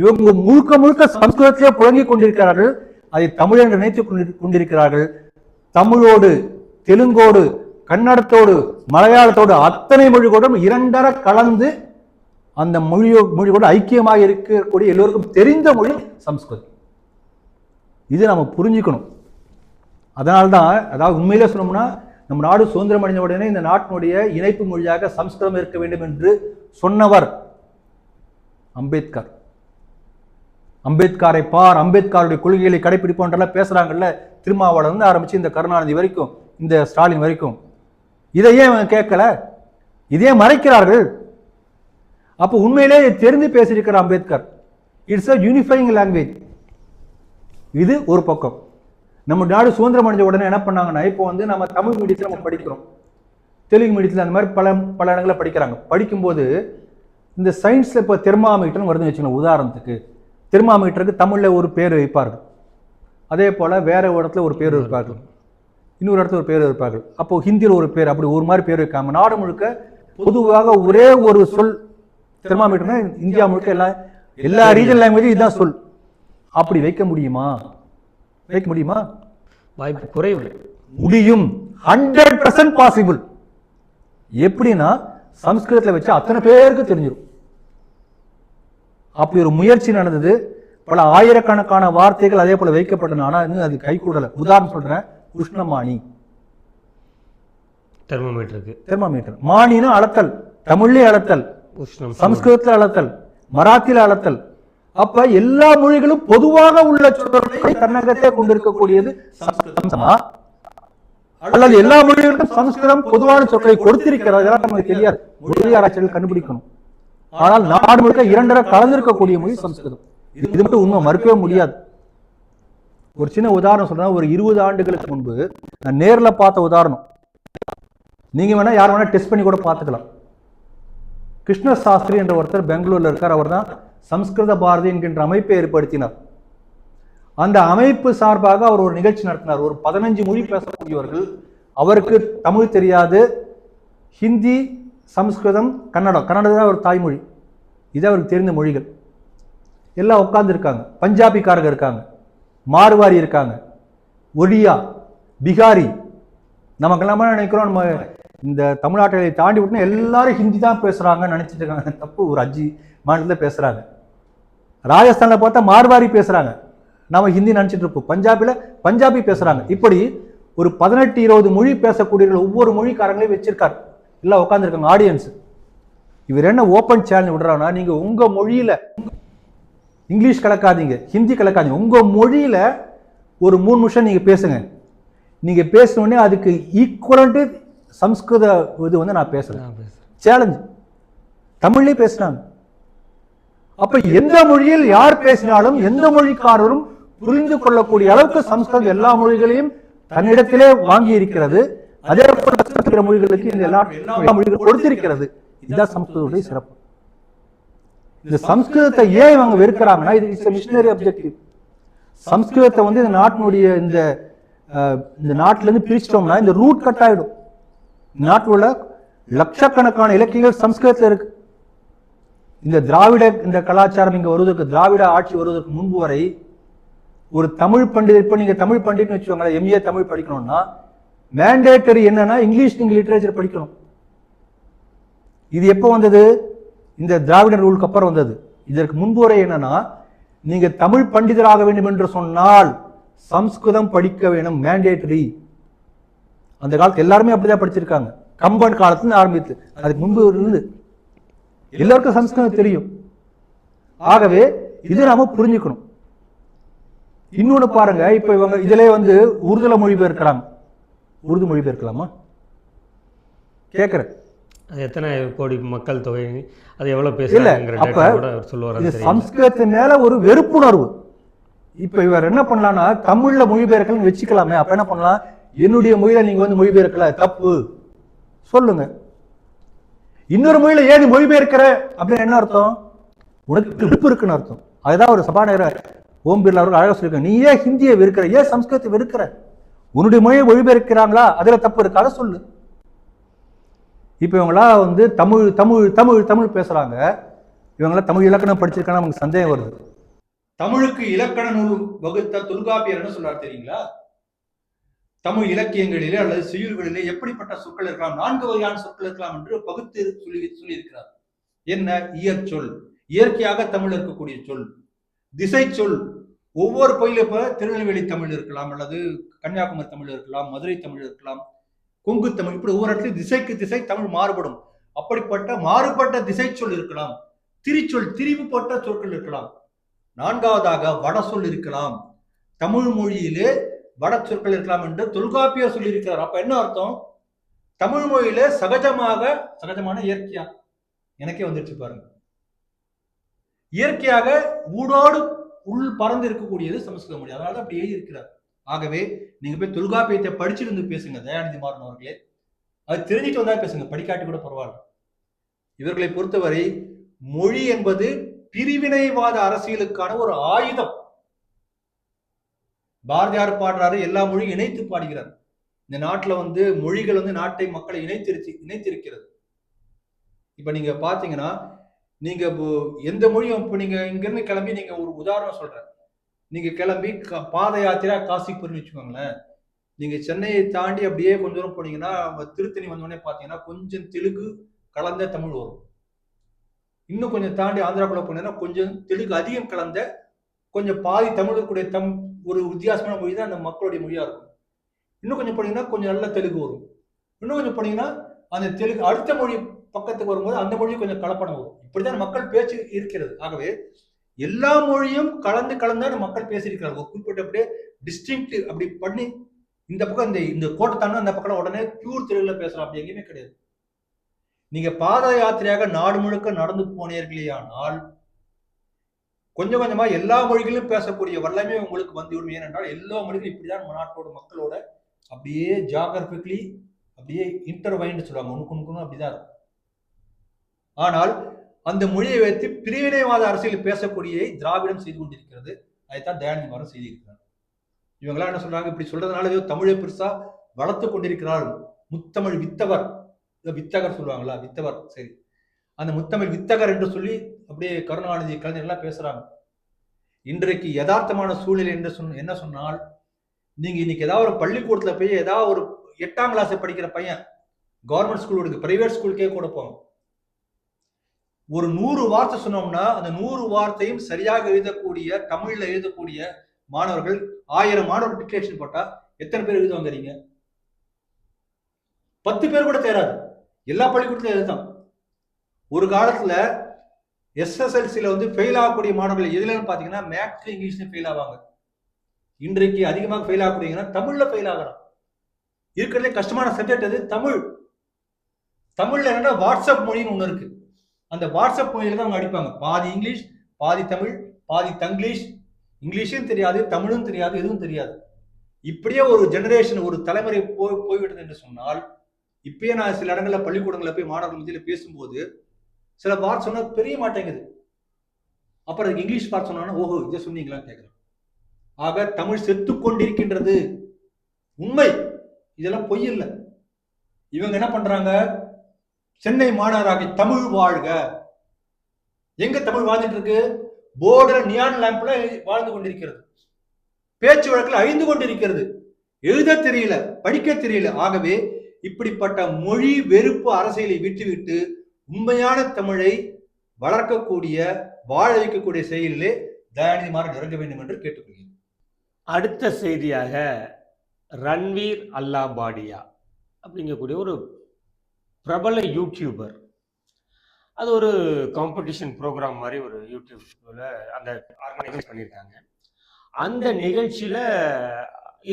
இவங்க முழுக்க முழுக்க சம்ஸ்கிருதத்திலே புழங்கிக் கொண்டிருக்கிறார்கள். அதை தமிழ் என்று நினைத்துக் கொண்டிருக்கிறார்கள். தமிழோடு, தெலுங்கோடு, கன்னடத்தோடு, மலையாளத்தோடு அத்தனை மொழிகளோடும் 2 கலந்து அந்த மொழியோடு ஐக்கியமாக இருக்கக்கூடிய எல்லோருக்கும் தெரிந்த மொழி சம்ஸ்கிருதம். இது நம்ம புரிஞ்சுக்கணும். அதனால்தான், அதாவது உண்மையிலே சொன்னோம்னா, நம்ம நாடு சுதந்திரம் அடைந்த உடனே இந்த நாட்டினுடைய இணைப்பு மொழியாக சம்ஸ்கிருதம் இருக்க வேண்டும் என்று சொன்னவர் அம்பேத்கர். அம்பேத்கரை பார், அம்பேத்கருடைய கொள்கைகளை கடைபிடிப்போன்றெல்லாம் பேசுறாங்கல்ல, திருமாவளவன் ஆரம்பிச்சு இந்த கருணாநிதி வரைக்கும், இந்த ஸ்டாலின் வரைக்கும். இதையே அவங்க கேட்கல, இதையே மறைக்கிறார்கள். அப்போ உண்மையிலே தெரிந்து பேசியிருக்கிற Ambedkar. It's a unifying language. இது ஒரு பக்கம். நம்ம நாடு சுதந்திரம் அடைஞ்ச உடனே என்ன பண்ணாங்கன்னா, இப்போ நம்ம தமிழ் மீடியத்தில் நம்ம படிக்கிறோம், தெலுங்கு மீடியத்தில் அந்த மாதிரி பல இடங்களில் படிக்கிறாங்க. படிக்கும்போது இந்த சயின்ஸில் இப்போ தெர்மாமீட்டர்னு வருதுன்னு வச்சுக்கோங்க. உதாரணத்துக்கு தெர்மாமீட்டருக்கு தமிழில் ஒரு பேர் வைப்பார்கள், அதே போல் வேற இடத்துல ஒரு பேர் வைப்பார்கள், இன்னொரு இடத்துல ஒரு பேர் வைப்பார்கள். அப்போ ஹிந்தியில் ஒரு பேர், அப்படி ஒரு மாதிரி பேர் வைக்காம நாடு முழுக்க பொதுவாக ஒரே ஒரு சொல் தெர்மாமீட்டர்னா இந்தியா முழுக்க எல்லா ரீஜனல் லாங்குவேஜும் இதுதான் சொல். அப்படி வைக்க முடியுமா? வைக்க முடியுமா? வாய்ப்பு குறைவு. முடியும். 100% பாசிபிள். எப்படின்னா சம்ஸ்கிருதத்தில் வச்சு அத்தனை பேருக்கு தெரிஞ்சிடும். அப்படி ஒரு முயற்சி நடந்தது. பல ஆயிரக்கணக்கான வார்த்தைகள் அதே போல வைக்கப்பட்டன. ஆனா அது கை கூடல. உதாரணம் சொல்றேன், உஷ்ணமானி தெர்மாமீட்டர். மானினா அளத்தல், தமிழ்லயே அளத்தல், சம்ஸ்கிருதத்தில் அளத்தல், மராத்தியில அளத்தல். அப்ப எல்லா மொழிகளும் பொதுவாக உள்ள சொல்லை தன்னகத்தே கொண்டிருக்கக்கூடியது சம்ஸ்கிருதமா அல்லது எல்லா மொழிகளுக்கும் சம்ஸ்கிருதம் பொதுவான சொற்களை கொடுத்திருக்கிறது நமக்கு தெரியாது. மொழி ஆராய்ச்சிகள் கண்டுபிடிக்கணும். ஆனால் நாடு முழுக்க 2 கலந்திருக்கக்கூடிய மொழி சம்ஸ்கிருதம். இது மட்டும் உண்மை, மறுக்கவே முடியாது. ஒரு சின்ன உதாரணம் சொல்றேன். ஒரு 20 ஆண்டுகளுக்கு முன்பு நான் நேர்ல பார்த்த உதாரணம். நீங்க வேணா யார் வேணா டெஸ்ட் பண்ணி கூட பார்த்துக்கலாம். கிருஷ்ண சாஸ்திரி என்ற ஒருத்தர் பெங்களூர்ல இருக்கார். அவர் தான் சம்ஸ்கிருத பாரதி என்கின்ற அமைப்பை ஏற்படுத்தினார். அந்த அமைப்பு சார்பாக அவர் ஒரு நிகழ்ச்சி நடத்தினார். ஒரு 15 மொழி பேசக்கூடியவர்கள், அவருக்கு தமிழ் தெரியாது, ஹிந்தி, சம்ஸ்கிருதம், கன்னடம் தான் ஒரு தாய்மொழி, இது அவருக்கு தெரிந்த மொழிகள். எல்லாம் உட்கார்ந்து இருக்காங்க. பஞ்சாபிக்காரங்க இருக்காங்க, மார்வாரி இருக்காங்க, ஒடியா, பிகாரி. நமக்கெல்லாம் நினைக்கிறோம் நம்ம இந்த தமிழ்நாட்டை தாண்டி விட்டு எல்லாரும் ஹிந்தி தான் பேசுறாங்கன்னு நினைச்சிட்டு இருக்காங்க. தப்பு. ஒரு 5 மாநிலத்தில் பேசுறாங்க. ராஜஸ்தான்ல பார்த்தா மார்வாரி பேசுறாங்க, நாம ஹிந்தி நினைச்சிட்டு இருப்போம். பஞ்சாபி பேசுறாங்க. இப்படி ஒரு 18-20 மொழி பேசக்கூடிய ஒவ்வொரு மொழிக்காரங்களையும் வச்சிருக்காரு. எல்லாம் உட்காந்துருக்காங்க ஆடியன்ஸ். இவர் என்ன ஓப்பன் சேலஞ்ச் விடுறாங்கன்னா, நீங்க உங்க மொழியில இங்கிலீஷ் கலக்காதீங்க, ஹிந்தி கலக்காதீங்க, உங்க மொழியில ஒரு 3 நிமிஷம் நீங்க பேசுங்க. நீங்க பேசணுன்னே அதுக்கு ஈக்குவலண்ட் சம்ஸ்கிருத இது நான் பேசுறேன். சேலஞ்ச். தமிழ்லயே பேசுறாங்க. அப்ப எந்த மொழியில் யார் பேசினாலும் எந்த மொழிக்காரரும் புரிந்து கொள்ளக்கூடிய அளவுக்கு சம்ஸ்கிருதம் எல்லா மொழிகளையும் தன்னிடத்திலே வாங்கி இருக்கிறது. அதே போல மொழிகளுக்கு இந்த எல்லா மொழிகளும் கொடுத்திருக்கிறது. இதுதான் சம்ஸ்கிருதத்துடைய சிறப்பு. இந்த சம்ஸ்கிருதத்தை ஏன் இவங்க வெறுக்கிறாங்கன்னா, இது இட்ஸ் மிஷனரி அப்ஜெக்டிவ். சம்ஸ்கிருதத்தை இந்த நாட்டினுடைய இந்த நாட்டில இருந்து பிரிச்சிட்டோம்னா இந்த ரூட் கட் ஆயிடும். நாட்டில் உள்ள லட்சக்கணக்கான இலக்கியங்கள் சம்ஸ்கிருதத்தில் இருக்கு. இந்த திராவிட இந்த கலாச்சாரம் இங்க வருவதற்கு, திராவிட ஆட்சி வருவதற்கு முன்பு வரை ஒரு தமிழ் பண்டிதர், இப்ப நீங்க தமிழ் பண்டிட்னு வச்சுக்கோங்க, MA தமிழ் படிக்கணும்னா மேண்டேட்டரி என்னன்னா இங்கிலீஷ் நீங்க லிட்டரேச்சர் படிக்கணும். இது எப்போ வந்தது? இந்த திராவிட ரூலுக்கு அப்புறம் வந்தது. இதற்கு முன்பு வரை என்னன்னா, நீங்க தமிழ் பண்டிதராக வேண்டும் என்று சொன்னால் சம்ஸ்கிருதம் படிக்க வேணும், மேண்டேட்டரி. அந்த காலத்து எல்லாருமே அப்படிதான் படிச்சிருக்காங்க. கம்பன் காலத்துல ஆரம்பித்து அதுக்கு முன்பு இருந்து எல்லாருக்கும் சம்ஸ்கிருதம் தெரியும். ஆகவே இது நாம புரிஞ்சுக்கணும். இன்னொன்னு பாருங்க, இப்ப இவங்க இதுல உருதுல மொழிபெயர்க்கிறாங்க. உருது மொழிபெயர்க்கலாமா கேக்குறேன். எத்தனை கோடி மக்கள் தொகை, அது எவ்வளவு பேசுறாங்க. சம்ஸ்கிருதத்தின் மேல ஒரு வெறுப்புணர்வு. இப்ப இவர் என்ன பண்ணலாம்னா, தமிழ்ல மொழிபெயர்க்கலன்னு வச்சுக்கலாமே. அப்ப என்ன பண்ணலாம், என்னுடைய மொழியில நீங்க மொழிபெயர்க்கல, தப்பு சொல்லுங்க. இன்னொரு மொழியில ஏன் மொழிபெயர்க்கிற அப்படின்னு என்ன அர்த்தம்? உனக்கு விருப்பம் இருக்குன்னு அர்த்தம். அதுதான் ஒரு சபாநாயகர் ஓம் பிர்லா அவர்கள் அழகா சொல்லியிருக்காங்க. நீ ஏன் ஹிந்தியை வெறுக்கிற, ஏன் சம்ஸ்கிருதத்தை வெறுக்கிற? உன்னுடைய மொழியை மொழிபெயர்க்கிறாங்களா, அதுல தப்பு இருக்கு, அதை சொல்லு. இப்ப இவங்களா தமிழ் தமிழ் தமிழ் தமிழ் பேசுறாங்க. இவங்களா தமிழ் இலக்கணம் படிச்சிருக்காங்க, நமக்கு சந்தேகம் வருது. தமிழுக்கு இலக்கண நூல் வகுத்த தொல்காப்பியர் என்ன சொல்றாரு தெரியுங்களா? தமிழ் இலக்கியங்களிலே அல்லது செய்யுள்களிலே எப்படிப்பட்ட சொற்கள் இருக்கலாம், 4 வகையான சொற்கள் இருக்கலாம் என்று பகுத்து சொல்லி இருக்கிறார். என்ன? இயற்சொல், இயற்கையாக தமிழ் இருக்கக்கூடிய சொல். திசை சொல், ஒவ்வொரு கோயிலும் இப்ப திருநெல்வேலி தமிழ் இருக்கலாம், அல்லது கன்னியாகுமரி தமிழ் இருக்கலாம், மதுரை தமிழ் இருக்கலாம், கொங்கு தமிழ், இப்படி ஒவ்வொரு இடத்துலையும் திசைக்கு திசை தமிழ் மாறுபடும். அப்படிப்பட்ட மாறுபட்ட திசை சொல் இருக்கலாம். திரிச்சொல், திரிவுபட்ட சொற்கள் இருக்கலாம். 4வதாக வட சொல் இருக்கலாம். தமிழ் மொழியிலே வட சொற்கள் இருக்கலாம் என்று தொல்காப்பியர் சொல்லி இருக்கிறார். அப்ப என்ன அர்த்தம்? தமிழ் மொழியில சகஜமான இயற்கையா, எனக்கே வந்துருச்சு பாருங்க, இயற்கையாக ஊடோடு உள் பறந்து இருக்கக்கூடியது சமஸ்கிருத மொழி. அதனால அப்படி எழுதி இருக்கிறார். ஆகவே நீங்க போய் தொல்காப்பியத்தை படிச்சுட்டு வந்து பேசுங்க தயாநிதி மாறன் அவர்களே. அது தெரிஞ்சுட்டு வந்தா பேசுங்க, படிக்காட்டி கூட பரவாயில்ல. இவர்களை பொறுத்தவரை மொழி என்பது பிரிவினைவாத அரசியலுக்கான ஒரு ஆயுதம். பாரதியார் பாடுறாரு, எல்லா மொழியும் இணைத்து பாடுகிறார். இந்த நாட்டுல மொழிகள் நாட்டை மக்களை இணைத்திருக்கிறது. இப்ப நீங்க பாத்தீங்கன்னா, நீங்க இப்போ எந்த மொழியும் இப்போ நீங்க இங்கிருந்து கிளம்பி நீங்க ஒரு உதாரணம் சொல்றேன். நீங்க கிளம்பி பாத யாத்திரையா காசி போறீங்கன்னு வச்சுக்கோங்களேன். நீங்க சென்னையை தாண்டி அப்படியே கொஞ்ச தூரம் போனீங்கன்னா, திருத்தணி வந்தோடனே பாத்தீங்கன்னா, கொஞ்சம் தெலுங்கு கலந்த தமிழ் வரும். இன்னும் கொஞ்சம் தாண்டி ஆந்திராக்குள்ள போனீங்கன்னா, கொஞ்சம் தெலுங்கு அதிகம் கலந்த கொஞ்சம் பாதி தமிழுக்குடைய ஒரு வித்தியாசமான மொழி தான் அந்த மக்களுடைய மொழியா இருக்கும். இன்னும் கொஞ்சம் போனீங்கன்னா கொஞ்சம் நல்ல தெலுங்கு வரும். இன்னும் கொஞ்சம் போனீங்கன்னா அந்த தெலுங்கு அடுத்த மொழி பக்கத்துக்கு வரும்போது அந்த மொழி கொஞ்சம் கலப்படம் வரும். இப்படிதான் மக்கள் பேச்சு இருக்கிறது. ஆகவே எல்லா மொழியும் கலந்து கலந்து மக்கள் பேசியிருக்கிறார்கள். ஒரு குறிப்பிட்ட அப்படியே டிஸ்டிங்க்ட் அப்படி பண்ணி இந்த பக்கம் இந்த கோட்டை தாண்டி அந்த பக்கம் உடனே பியூர் தெலுங்குல பேசலாம் அப்படி எங்கேயுமே கிடையாது. நீங்க பாத யாத்திரையாக நாடு முழுக்க நடந்து போனீர்களேயானால் கொஞ்சம் கொஞ்சமா எல்லா மொழிகளிலும் பேசக்கூடிய வல்லமே உங்களுக்கு வந்துவிடும். ஏனென்றால் எல்லா மொழிகளும் இப்படிதான் நம்ம நாட்டோட மக்களோட அப்படியே ஜியோகிராபிக்கலி அப்படியே இன்டர்வைன்னு சொல்லுவாங்க. ஒண்ணுக்கு அப்படிதான் இருக்கும். ஆனால் அந்த மொழியை வைத்து பிரிவினைவாத அரசியல் பேசக்கூடிய திராவிடம் செய்து கொண்டிருக்கிறது. அதைத்தான் தயாநிதி மாறன் செய்திருக்கிறார். இவங்களாம் என்ன சொல்றாங்க, இப்படி சொல்றதுனால ஏதோ தமிழை பெருசா வளர்த்து கொண்டிருக்கிறார். முத்தமிழ் வித்தவர், வித்தகர் சொல்லுவாங்களா, வித்தவர், சரி, அந்த முத்தமிழ் வித்தகர் என்று சொல்லி அப்படியே கருணாநிதி கலைஞர் எல்லாம் பேசுறாங்க. இன்றைக்கு யதார்த்தமான சூழ்நிலை என்று என்ன சொன்னால், நீங்க இன்னைக்கு ஏதாவது ஒரு பள்ளிக்கூடத்துல போய் ஏதாவது ஒரு 8ஆம் கிளாஸ் படிக்கிற பையன் கவர்மெண்ட் ஸ்கூலுக்கு பிரைவேட் ஸ்கூலுக்கே கூட போவோம். ஒரு 100 வார்த்தை சொன்னோம்னா அந்த 100 வார்த்தையும் சரியாக எழுதக்கூடிய தமிழ்ல எழுதக்கூடிய மாணவர்கள் 1000 மாணவர்கள் டிக்ளேஷன் போட்டா எத்தனை பேர் எழுத வந்துறீங்க? 10 பேர் கூட தேராது. எல்லா பள்ளிக்கூடத்திலும் எழுதுதான். ஒரு காலத்துல எஸ்எஸ்எல்சில ஃபெயில் ஆகக்கூடிய மாணவர்கள் எதுலன்னு பாத்தீங்கன்னா மேத்ஸ் இங்கிலீஷ்ல ஃபெயில் ஆவாங்க. இன்றைக்கு அதிகமாக ஃபெயில் ஆகக்கூடியங்கன்னா தமிழ்ல ஃபெயில் ஆகலாம். இருக்கிறதுலே கஷ்டமான சப்ஜெக்ட் அது தமிழ். தமிழ்ல என்னன்னா வாட்ஸ்அப் மொழின்னு ஒண்ணு இருக்கு. அந்த வாட்ஸ்அப் மொழியில தான் அவங்க அடிப்பாங்க. பாதி இங்கிலீஷ், பாதி தமிழ், பாதி தங்கிலீஷ். இங்கிலீஷும் தெரியாது, தமிழும் தெரியாது, எதுவும் தெரியாது. இப்படியே ஒரு ஜெனரேஷன், ஒரு தலைமுறை போய்விட்டது என்று சொன்னால், இப்பயே நான் சில இடங்கள்ல பள்ளிக்கூடங்கள்ல போய் மாணவர்கள் மத்தியில பேசும்போது சில வார்த்தை சொன்னா தெரிய மாட்டேங்குது. அப்புறம் இங்கிலீஷ் வார்த்தை சொன்னா ஓஹோ இதை சொன்னீங்களான்னு கேட்கிறேன். ஆக தமிழ் செத்து கொண்டிருக்கின்றது. உண்மை, இதெல்லாம் பொய் இல்லை. இவங்க என்ன பண்றாங்க, சென்னை மாநகராட்சி தமிழ் வாழ்க. எங்க தமிழ் வாழ்ந்துட்டு இருக்கு? போர்டுல நியான் லேம்ப்ல வாழ்ந்து கொண்டிருக்கிறது. பேச்சு வழக்கில் அழிந்து கொண்டிருக்கிறது. எழுத தெரியல, படிக்க தெரியல. ஆகவே இப்படிப்பட்ட மொழி வெறுப்பு அரசியலை விட்டுவிட்டு உண்மையான தமிழை வளர்க்கக்கூடிய, வாழ வைக்கக்கூடிய செயலிலே தயாநிதி மாறன் இறங்க வேண்டும் என்று கேட்டுக்கொள்கிறேன். அடுத்த செய்தியாக ரன்வீர் அல்லாபாடியா அப்படிங்கக்கூடிய ஒரு பிரபல யூடியூபர், அது ஒரு காம்படிஷன் ப்ரோக்ராம் மாதிரி ஒரு யூடியூப்ல அந்த ஆர்கனைஸ் பண்ணியிருக்காங்க. அந்த நிகழ்ச்சியில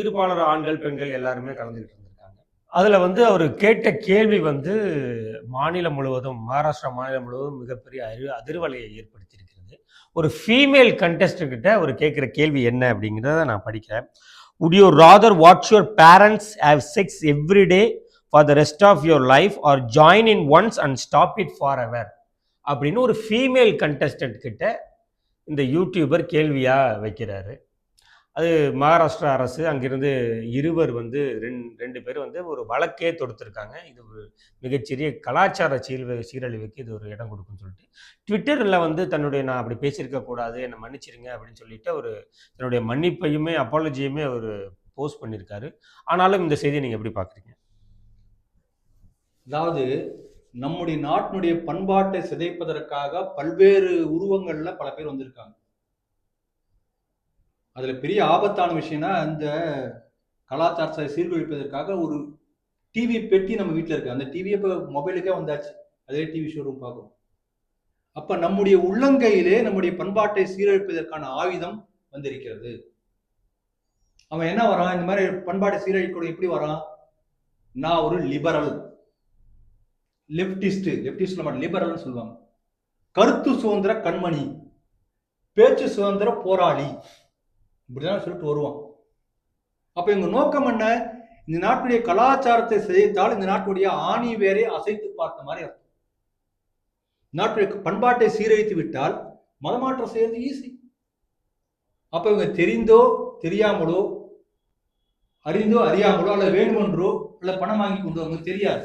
இருபாலர் ஆண்கள் பெண்கள் எல்லாருமே கலந்துக்கிட்டு இருந்திருக்காங்க. அதில் அவர் கேட்ட கேள்வி மாநிலம் முழுவதும், மகாராஷ்டிரா மாநிலம் முழுவதும் மிகப்பெரிய அதிர்வலையை ஏற்படுத்தியிருக்கிறது. ஒரு ஃபீமேல் கண்டெஸ்டன்ட் கிட்ட அவர் கேட்குற கேள்வி என்ன அப்படிங்கிறத நான் படிக்கிறேன். Would you rather watch your parents have sex every day for the rest of your life or join in once and stop it forever? அப்படின்னு ஒரு ஃபீமேல் கண்டெஸ்டன்ட் கிட்ட இந்த யூடியூபர் கேள்வியா வைக்கிறாரு. அது மகாராஷ்டிரா அரசு அங்கிருந்து இருவர் ரெண்டு பேர் ஒரு வழக்கே தொடுத்திருக்காங்க. இது ஒரு மிகச்சிறிய கலாச்சார சீரழிவுக்கு இது ஒரு இடம் கொடுக்குன்னு சொல்லிட்டு ட்விட்டரில் தன்னுடைய நான் அப்படி பேசியிருக்க கூடாது, என்னை மன்னிச்சிருங்க அப்படின்னு சொல்லிட்டு அவர் தன்னுடைய மன்னிப்பையுமே அப்பாலஜியுமே அவர் போஸ்ட் பண்ணியிருக்காரு. ஆனாலும் இந்த செய்தியை நீங்கள் எப்படி பார்க்குறீங்க? அதாவது நம்முடைய நாட்டினுடைய பண்பாட்டை சிதைப்பதற்காக பல்வேறு உருவங்கள்ல பல பேர் வந்திருக்காங்க. அதுல பெரிய ஆபத்தான விஷயம்னா அந்த கலாச்சாரத்தை சீர்குலைப்பதற்காக ஒரு டிவி பெட்டி நம்ம வீட்டில் இருக்கு. அந்த டிவியை இப்போ மொபைலுக்கே வந்தாச்சு, அதே டிவி ஷோரூம் பார்க்கும். அப்ப நம்முடைய உள்ளங்கையிலே நம்முடைய பண்பாட்டை சீரழிப்பதற்கான ஆயுதம் வந்திருக்கிறது. அவன் என்ன வரான், இந்த மாதிரி பண்பாட்டை சீரழிக்க எப்படி வரான்? நான் ஒரு லிபரல், லெப்டிஸ்ட் லிபரல் சொல்லுவாங்க. கருத்து சுதந்திர கண்மணி, பேச்சு சுதந்திர போராளி, இப்படிதான் சொல்லிட்டு வருவான். அப்ப இவங்க நோக்கம் என்ன? இந்த நாட்டுடைய கலாச்சாரத்தை சிதைத்தால் இந்த நாட்டுடைய ஆணி வேரை அசைத்து பார்த்த மாதிரி அர்த்தம். நாட்டுடைய பண்பாட்டை சீரழித்து விட்டால் மதமாற்றம் செய்வது ஈஸி. அப்ப இவங்க தெரிந்தோ தெரியாமலோ, அறிந்தோ அறியாமலோ, அல்ல வேணுமென்றோ அல்ல பணம் வாங்கி கொண்டு அவங்க தெரியாது,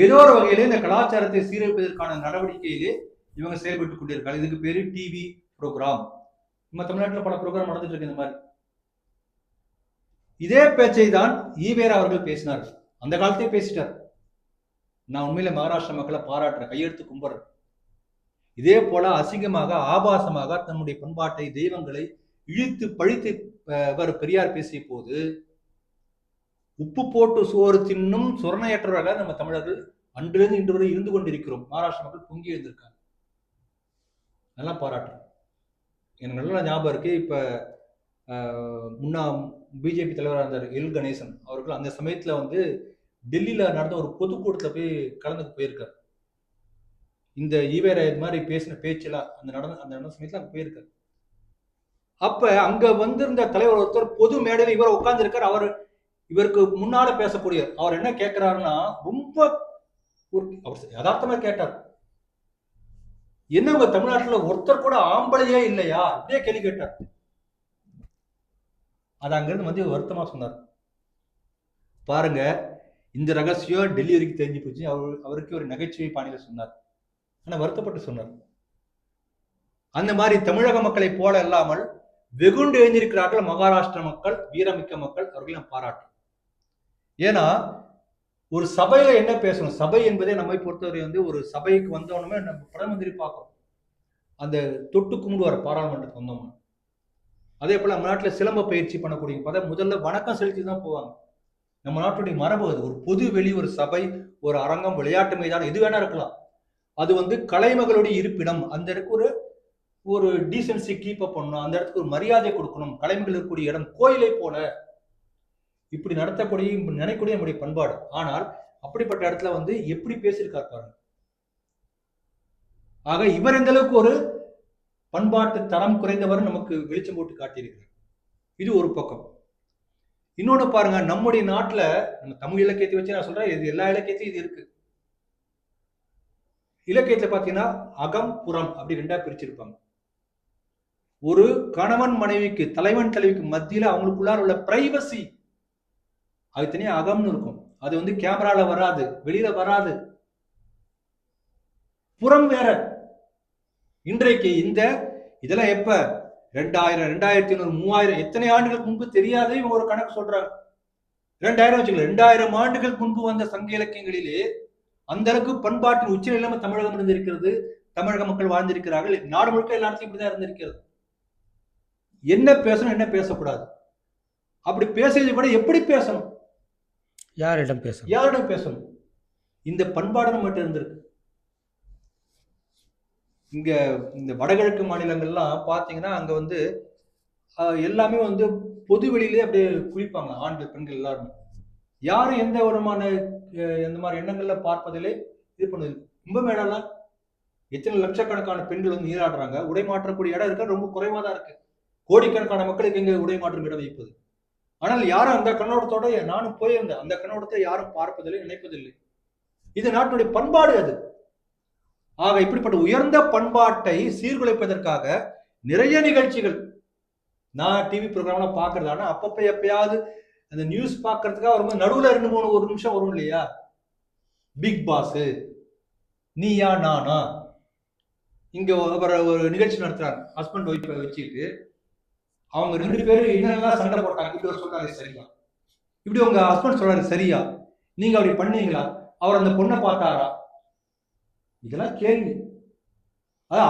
ஏதோ ஒரு வகையிலே இந்த கலாச்சாரத்தை சீரழிப்பதற்கான நடவடிக்கையிலே இவங்க செயல்பட்டு கொண்டிருக்காங்க. இதுக்கு பேரு டிவி ப்ரோக்ராம். நம்ம தமிழ்நாட்டில் பல ப்ரோக்ராம் நடந்துட்டு இருக்கு இந்த மாதிரி. இதே பேச்சை தான் ஈவேரா அவர்கள் பேசினார். அந்த காலத்தையே பேசிட்டார். நான் உண்மையில மகாராஷ்டிரா மக்களை பாராட்டுறேன், கையெழுத்து கும்பிடுறேன். இதே போல அசிங்கமாக ஆபாசமாக தன்னுடைய பண்பாட்டை தெய்வங்களை இழுத்து பழித்து பெரியார் பேசிய போது உப்பு போட்டு சோறு தின்னும் சுரணையற்றவர்களாக நம்ம தமிழர்கள் அன்றிலிருந்து இன்று வரை இருந்து கொண்டிருக்கிறோம். மகாராஷ்டிரா மக்கள் பொங்கி எழுந்திருக்காங்க. நல்லா பாராட்டுறேன். எனக்கு நல்லா ஞாபகம் இருக்கு. இப்ப முன்னாள் பிஜேபி தலைவராக இருந்தார் எல் கணேசன் அவர்கள் அந்த சமயத்துல வந்து டெல்லியில நடந்த ஒரு பொதுக்கூட்டத்தில் போய் கலந்துக்கு போயிருக்காரு. இந்த ஈவேரா இது மாதிரி பேசின பேச்செல்லாம் அந்த நடந்த சமயத்துல அங்க போயிருக்காரு. அப்ப அங்க வந்திருந்த தலைவர் ஒருத்தர் பொது மேடையில் இவர் உட்கார்ந்து இருக்கார். இவருக்கு முன்னால பேசக்கூடிய அவர் என்ன கேட்கிறாருன்னா, ரொம்ப அவர் யதார்த்தமா கேட்டார், என்ன உங்க தமிழ்நாட்டுல ஒருத்தர் கூட ஆம்பளையே இல்லையா அப்படியே கேள்வி கேட்டார். அது அங்கிருந்து வந்து வருத்தமா சொன்னார். பாருங்க, இந்த ரகசியம் டெல்லி வரைக்கும் தெரிஞ்சு போச்சு. அவருக்கு ஒரு நகைச்சுவை பாணியில சொன்னார். ஆனா வருத்தப்பட்டு சொன்னார். அந்த மாதிரி தமிழக மக்களை போல இல்லாமல் வெகுண்டு எழுந்திருக்கிறார்கள் மகாராஷ்டிர மக்கள், வீரமிக்க மக்கள். அவர்களை நான் பாராட்டுறேன். ஏன்னா ஒரு சபையில என்ன பேசணும், சபை என்பதே நம்மை பொறுத்தவரை வந்து ஒரு சபைக்கு வந்தோடனே நம்ம பிரதம மந்திரி பார்க்கணும், அந்த தொட்டு கும்பிடுவார் பாராளுமன்றத்துக்கு வந்தோம்னா. அதே போல நம்ம நாட்டுல சிலம்ப பயிற்சி பண்ணக்கூடிய பார்த்தா முதல்ல வணக்கம் செலுத்தி தான் போவாங்க. நம்ம நாட்டுடைய மரபு அது. ஒரு பொது வெளி, ஒரு சபை, ஒரு அரங்கம், விளையாட்டு மைதானம் எது வேணா இருக்கலாம். அது வந்து கலைமகளுடைய இருப்பிடம். அந்த இடத்துக்கு ஒரு டீசென்சி கீப் அப் பண்ணணும், அந்த இடத்துக்கு ஒரு மரியாதை கொடுக்கணும். கலைமகள் இருக்கக்கூடிய இடம் கோயிலை போல இப்படி நடத்தக்கூடிய நினைக்கூடிய நம்முடைய பண்பாடு. ஆனால் அப்படிப்பட்ட இடத்துல வந்து எப்படி பேசியிருக்காரு பாருங்க. ஆக இவர் எந்த அளவுக்கு ஒரு பண்பாட்டு தரம் குறைந்தவர் நமக்கு வெளிச்சம் போட்டு காட்டியிருக்கிறார். இது ஒரு பக்கம். இன்னொன்னு பாருங்க, நம்முடைய நாட்டுல நம்ம தமிழ் இலக்கியத்தை வச்சு நான் சொல்றேன், இது எல்லா இலக்கியத்தையும் இது இருக்கு. இலக்கியத்துல பாத்தீங்கன்னா அகம் புறம் அப்படி ரெண்டா பிரிச்சிருப்பாங்க. ஒரு கணவன் மனைவிக்கு, தலைவன் தலைவிக்கு மத்தியில அவங்களுக்குள்ளார உள்ள பிரைவசி அது தனியா அகம்னு இருக்கும். அது வந்து கேமரால வராது, வெளியில வராது. புறம் வேற. இன்றைக்கு இதெல்லாம் எப்ப 2000, 2500, 3000 எத்தனை ஆண்டுகளுக்கு முன்பு தெரியாத இவங்க ஒரு கணக்கு சொல்றாங்க. 2000 வச்சுக்கல, 2000 ஆண்டுகளுக்கு முன்பு வந்த சங்க இலக்கியங்களிலே அந்த அளவுக்கு பண்பாட்டின் உச்ச நிலைமை தமிழகம் இருந்திருக்கிறது. தமிழக மக்கள் வாழ்ந்திருக்கிறார்கள். நாடு முழுக்க எல்லா இடத்துலையும் இப்படிதான் இருந்திருக்கிறது. என்ன பேசணும், என்ன பேசக்கூடாது, அப்படி பேசுறது கூட எப்படி பேசணும், யாரிடம் பேசணும், இந்த பண்பாடு நம்மகிட்ட இருந்திருக்கு. இங்க இந்த வடகிழக்கு மாநிலங்கள்லாம் பாத்தீங்கன்னா அங்க வந்து எல்லாமே வந்து பொது வெளியிலே அப்படியே குளிப்பாங்க, ஆண்கள் பெண்கள் எல்லாருமே. யாரும் எந்த விதமான எந்த மாதிரி எண்ணங்கள்ல பார்ப்பதிலே இது பண்ணுது. கும்பமேளாலாம் எத்தனை லட்சக்கணக்கான பெண்கள் வந்து நீராடுறாங்க. உடை மாற்றக்கூடிய இடம் இருக்க ரொம்ப குறைவா தான் இருக்கு. கோடிக்கணக்கான மக்களுக்கு எங்க உடை மாற்றும் இடம் வைப்பது. ஆனால் யாரும் அந்த கண்ணோட்டத்தோட, நானும் போயிருந்தேன், அந்த கண்ணோட்டத்தை யாரும் பார்ப்பதில்லை, நினைப்பதில்லை. இது நாட்டுடைய பண்பாடு அது. ஆக இப்படிப்பட்ட உயர்ந்த பண்பாட்டை சீர்குலைப்பதற்காக நிறைய நிகழ்ச்சிகள் நான் டிவி ப்ரோக்ராம்லாம் பாக்குறதானா அப்பப்ப எப்பயாவது அந்த நியூஸ் பாக்குறதுக்காக வரும்போது நடுவுல 2-3 நிமிஷம் வரும் இல்லையா, பிக் பாஸ், நீயா நானா, இங்க ஒரு நிகழ்ச்சி நடத்துறாங்க ஹஸ்பண்ட் ஒய்ஃப் வச்சுக்கிட்டு. அவங்க 2 பேரும் என்னெல்லாம் சண்டை போட்டாங்க. இப்படி ஒரு சொல்றாரு சரியா, இப்படி உங்க ஹஸ்பண்ட் சொல்றாரு சரியா, நீங்க அப்படி பண்ணீங்களா, அவர் அந்த பொண்ணை பார்த்தாரா, இதெல்லாம் கேள்வி.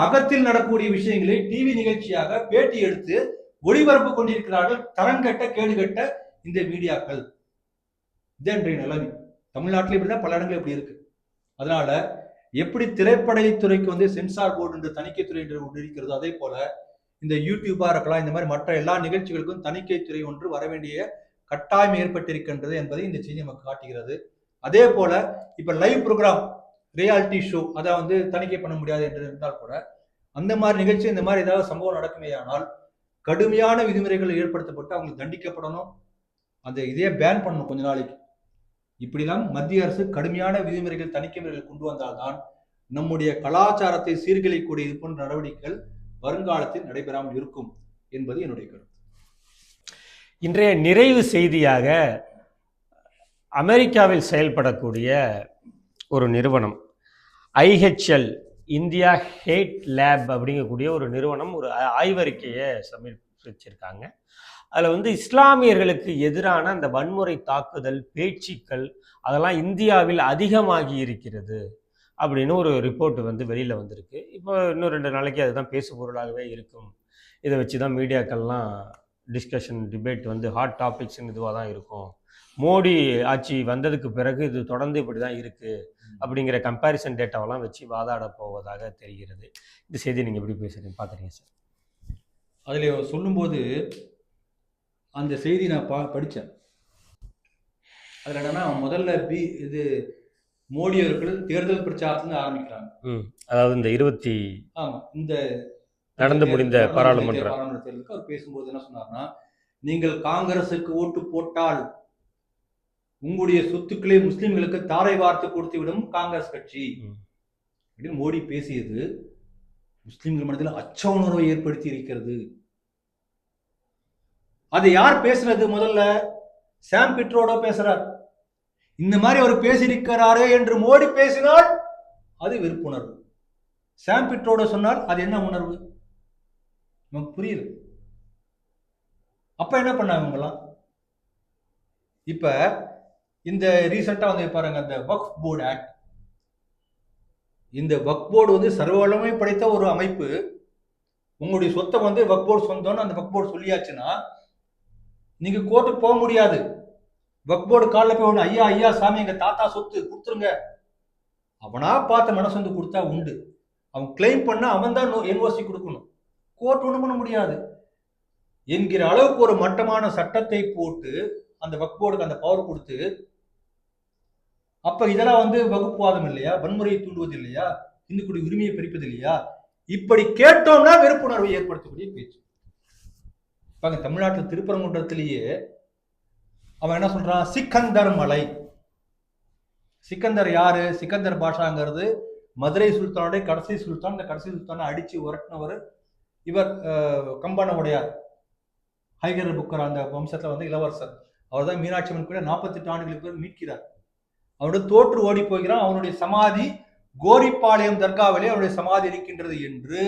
அகத்தில் நடக்கக்கூடிய விஷயங்களை டிவி நிகழ்ச்சியாக பேட்டி எடுத்து ஒளிபரப்பு கொண்டிருக்கிறார்கள் தரங்கட்ட கேடுகட்ட இந்த மீடியாக்கள். இதே நிலைமை தமிழ்நாட்டில் இப்படிதான் பல இடங்கள் இப்படி இருக்கு. அதனால எப்படி திரைப்படத்துறைக்கு வந்து சென்சார் போர்டு என்று தணிக்கை துறை என்று ஒன்று இருக்கிறது, அதே போல இந்த யூடியூபா இருக்கலாம், இந்த மாதிரி மற்ற எல்லா நிகழ்ச்சிகளுக்கும் தணிக்கை துறை ஒன்று வர வேண்டிய கட்டாயம் ஏற்பட்டிருக்கின்றது என்பதை இந்த செய்தி நமக்கு காட்டுகிறது. அதே போல இப்ப லைவ் ப்ரோக்ராம், ரியாலிட்டி ஷோ, அதை வந்து தணிக்கை பண்ண முடியாது என்று இருந்தால் கூட அந்த மாதிரி நிகழ்ச்சி, இந்த மாதிரி ஏதாவது சம்பவம் நடக்குமே ஆனால் கடுமையான விதிமுறைகள் ஏற்படுத்தப்பட்டு அவங்களுக்கு தண்டிக்கப்படணும். அந்த இதே பேன் பண்ணணும் கொஞ்ச நாளைக்கு. இப்படிலாம் மத்திய அரசு கடுமையான விதிமுறைகள், தணிக்கை முறைகள் கொண்டு வந்தால்தான் நம்முடைய கலாச்சாரத்தை சீர்குலைக்கக்கூடிய இது போன்ற நடவடிக்கைகள் வருங்காலத்தில் நடைபெறாமல் இருக்கும் என்பது என்னுடைய கருத்து. இன்றைய நிறைவு செய்தியாக அமெரிக்காவில் செயல்படக்கூடிய ஒரு நிறுவனம், IHL இந்தியா ஹேட் லேப் அப்படிங்கக்கூடிய ஒரு நிறுவனம் ஒரு ஆய்வறிக்கையை சமர்ப்பிச்சிருக்காங்க. அதில் வந்து இஸ்லாமியர்களுக்கு எதிரான அந்த வன்முறை தாக்குதல் பேச்சுக்கள் அதெல்லாம் இந்தியாவில் அதிகமாகி இருக்கிறது அப்படின்னு ஒரு ரிப்போர்ட் வந்து வெளியில் வந்திருக்கு. இப்போ இன்னும் 2 நாளைக்கு அதுதான் பேசு பொருளாகவே இருக்கும். இதை வச்சு தான் மீடியாக்கள்லாம் டிஸ்கஷன் டிபேட் வந்து ஹாட் டாபிக்ஸ்ன்னு இதுவாக தான் இருக்கும். மோடி ஆட்சி வந்ததுக்கு பிறகு இது தொடர்ந்து இப்படி தான் இருக்குது அப்படிங்கிற கம்பேரிசன் டேட்டாவெல்லாம் வச்சு வாதாட போவதாக தெரிகிறது. இந்த செய்தி நீங்கள் எப்படி பேசுகிறீங்க பார்க்குறீங்க சார்? அதில் சொல்லும்போது அந்த செய்தி நான் படித்தேன். அதில் என்னன்னா முதல்ல இது மோடி அவர்கள் தேர்தல் பிரச்சாரத்துலேருந்து ஆரம்பிக்கிறாங்க. அதாவது இந்த இந்த நடந்து முடிந்த பாராளுமன்ற தேர்தலுக்கு அவர் பேசும்போது என்ன சொன்னார்னா, நீங்கள் காங்கிரசுக்கு ஓட்டு போட்டால் உங்களுடைய சொத்துக்களை முஸ்லிம்களுக்கு தாரை வார்த்து கொடுத்து விடும் காங்கிரஸ் கட்சி அப்படின்னு மோடி பேசியது முஸ்லிம்கள் மனதில் அச்ச உணர்வை ஏற்படுத்தி இருக்கிறது. அதை யார் பேசுறது? முதல்ல சாம் பிட்ரோடோ பேசுறார். இந்த மாதிரி அவர் பேசியிருக்கிறாரே என்று மோடி பேசினால் அது வெறுப்புணர்வு. சாம் பிட்ரோடோ சொன்னால் அது என்ன உணர்வு? நமக்கு புரியுது. அப்ப என்ன பண்ணாங்க? இப்ப இந்த ரீசெண்டா வந்து பாருங்க, அந்த வக்ஃப் போர்டு ஆக்ட். இந்த வக்ஃப் போர்டு வந்து சர்வவல்லமை படைத்த ஒரு அமைப்பு. உங்களுடைய சொத்தை வந்து வக்ஃப் போர்டு சொந்தம்னு அந்த வக்ஃப் போர்டு சொல்லியாச்சுன்னா நீங்க கோர்ட்டுக்கு போக முடியாது. வக்ஃப் போர்டு காலில் போய் ஒன்று, ஐயா ஐயா சாமி எங்க தாத்தா சொத்து கொடுத்துருங்க, அவனா பார்த்த மனசு வந்து கொடுத்தா உண்டு. அவன் கிளைம் பண்ண அவன் தான் NOC கொடுக்கணும். கோர்ட் ஒன்றும் பண்ண முடியாது என்கிற அளவுக்கு ஒரு மட்டமான சட்டத்தை போட்டு அந்த வக்ஃப் போர்டுக்கு அந்த பவர் கொடுத்து, அப்ப இதெல்லாம் வந்து வகுப்புவாதம் இல்லையா? வன்முறையை தூண்டுவது இல்லையா? இந்துக்குடி உரிமையை பறிப்பது இல்லையா? இப்படி கேட்டோம்னா வெறுப்புணர்வை ஏற்படுத்தக்கூடிய பேச்சு. பாருங்க, தமிழ்நாட்டில் திருப்பரங்குன்றத்திலேயே அவன் என்ன சொல்றான்? சிக்கந்தர் மலை. சிக்கந்தர் யாரு? சிக்கந்தர் பாஷாங்கிறது மதுரை சுல்தானுடைய கடைசி சுல்தான். இந்த கடைசி சுல்தானை அடிச்சு உரட்டினவர் இவர் கம்பன உடையார், ஹைகர் புக்கர் அந்த வம்சத்துல வந்து இளவரசர். அவர் தான் மீனாட்சி அம்மன் கூட 48 ஆண்டுகளுக்கு பேர் மீட்கிறார். அவருடைய தோற்று ஓடி போகிறான். அவனுடைய சமாதி கோரிப்பாளையம் தர்காவிலே அவருடைய சமாதி இருக்கின்றது என்று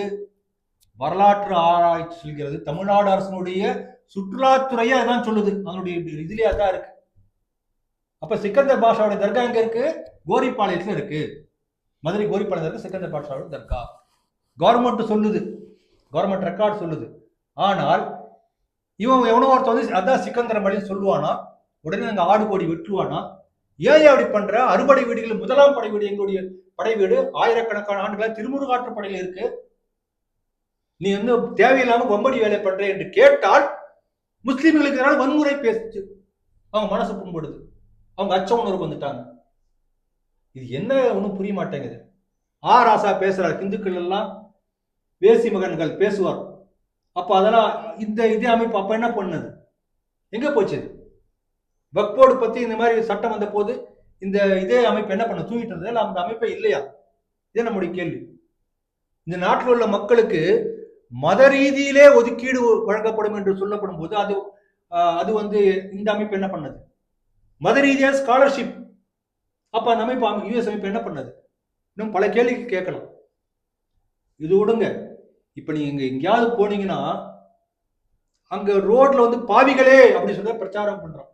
வரலாற்று ஆராய்ச்சி சொல்கிறது. தமிழ்நாடு அரசனுடைய சுற்றுலாத்துறையே அதான் சொல்லுது. அதனுடைய இதுலயே அதான் இருக்கு. அப்ப சிக்கந்தர் பாஷாவுடைய தர்கா எங்க இருக்கு? கோரிப்பாளையத்துல இருக்கு. மதுரை கோரிப்பாளையம் இருக்கு சிக்கந்தர் பாஷாவுடைய தர்கா. கவர்மெண்ட் சொல்லுது, கவர்மெண்ட் ரெக்கார்ட் சொல்லுது. ஆனால் இவன் எவனோ ஒருத்த வந்து அதான் சிக்கந்தர் மலைன்னு சொல்லுவானா, உடனே அங்க ஆடு கோடி வெட்டுவானா? ஏன் அப்படி பண்ற? அறுபடை வீடுகள், முதலாம் படை வீடு எங்களுடைய படை வீடு ஆயிரக்கணக்கான ஆண்டுகளாக திருமுருகாற்று படையில இருக்கு. நீ வந்து தேவையில்லாம வம்படி வேலை பண்ற என்று கேட்டால் முஸ்லிம்களுக்கு எதிரான வன்முறை பேசிச்சு. அவங்க மனசு புண்படுது, அவங்க அச்ச உணர்வு வந்துட்டாங்க. இது என்ன ஒன்றும் புரிய மாட்டேங்குது. ராசா பேசுறார், இந்துக்கள் எல்லாம் வேசி மகன்கள் பேசுவார். அப்ப அதெல்லாம் இந்த இதே அமைப்பு அப்ப என்ன பண்ணது? எங்க போச்சு? வக்ஃப் போர்டு பத்தி இந்த மாதிரி சட்டம் வந்த போது இந்த இதே அமைப்பு என்ன பண்ண? தூங்கிட்டு இருந்தது இல்ல? அந்த அமைப்பே இல்லையா? இதே நம்முடைய கேள்வி. இந்த நாட்டில் உள்ள மக்களுக்கு மத ரீதியிலே ஒதுக்கீடு வழங்கப்படும் என்று சொல்லப்படும் போது அது வந்து இந்த அமைப்பு என்ன பண்ணது? மத ரீதியான ஸ்காலர்ஷிப். அப்ப அந்த அமைப்பு US அமைப்பு என்ன பண்ணது? இன்னும் பல கேள்விக்கு கேட்கலாம். இது விடுங்க. இப்ப நீங்க எங்கேயாவது போனீங்கன்னா அங்க ரோட்ல வந்து பாவிகளே அப்படி சொல்ல பிரச்சாரம் பண்றோம்.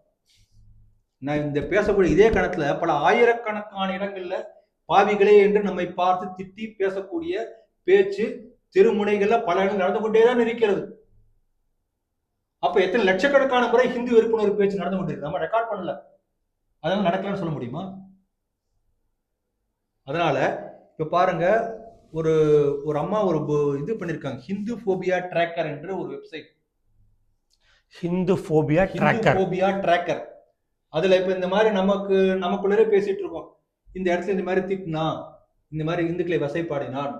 நான் இந்த பேசக்கூடிய இதே கணத்துல பல ஆயிரக்கணக்கான இடங்கள்ல பாவிகளே என்று நம்மை பார்த்து திட்டி பேசக்கூடிய பேச்சு திருமுனைகள்ல பல இடங்கள் நடந்து கொண்டேதான் இருக்கிறது. அப்ப எத்தனை லட்சக்கணக்கான முறை ஹிந்து வெறுப்புணர்வு பேச்சு நடந்து கொண்டிருக்கு. நம்ம ரெக்கார்ட் பண்ணல, அதனால நடக்கலன்னு சொல்ல முடியுமா? அதனால இப்ப பாருங்க, ஒரு அம்மா ஒரு இது பண்ணிருக்காங்க, ஹிந்து போபியா ட்ராக்கர் என்ற ஒரு வெப்சைட். Hindu phobia tracker. அதுல இப்ப இந்த மாதிரி நமக்குள்ளே பேசிட்டு இருக்கோம். இந்த இடத்துல இந்த மாதிரி திட்டினா, இந்த மாதிரி இந்துக்களை வசைப்பாடினான்,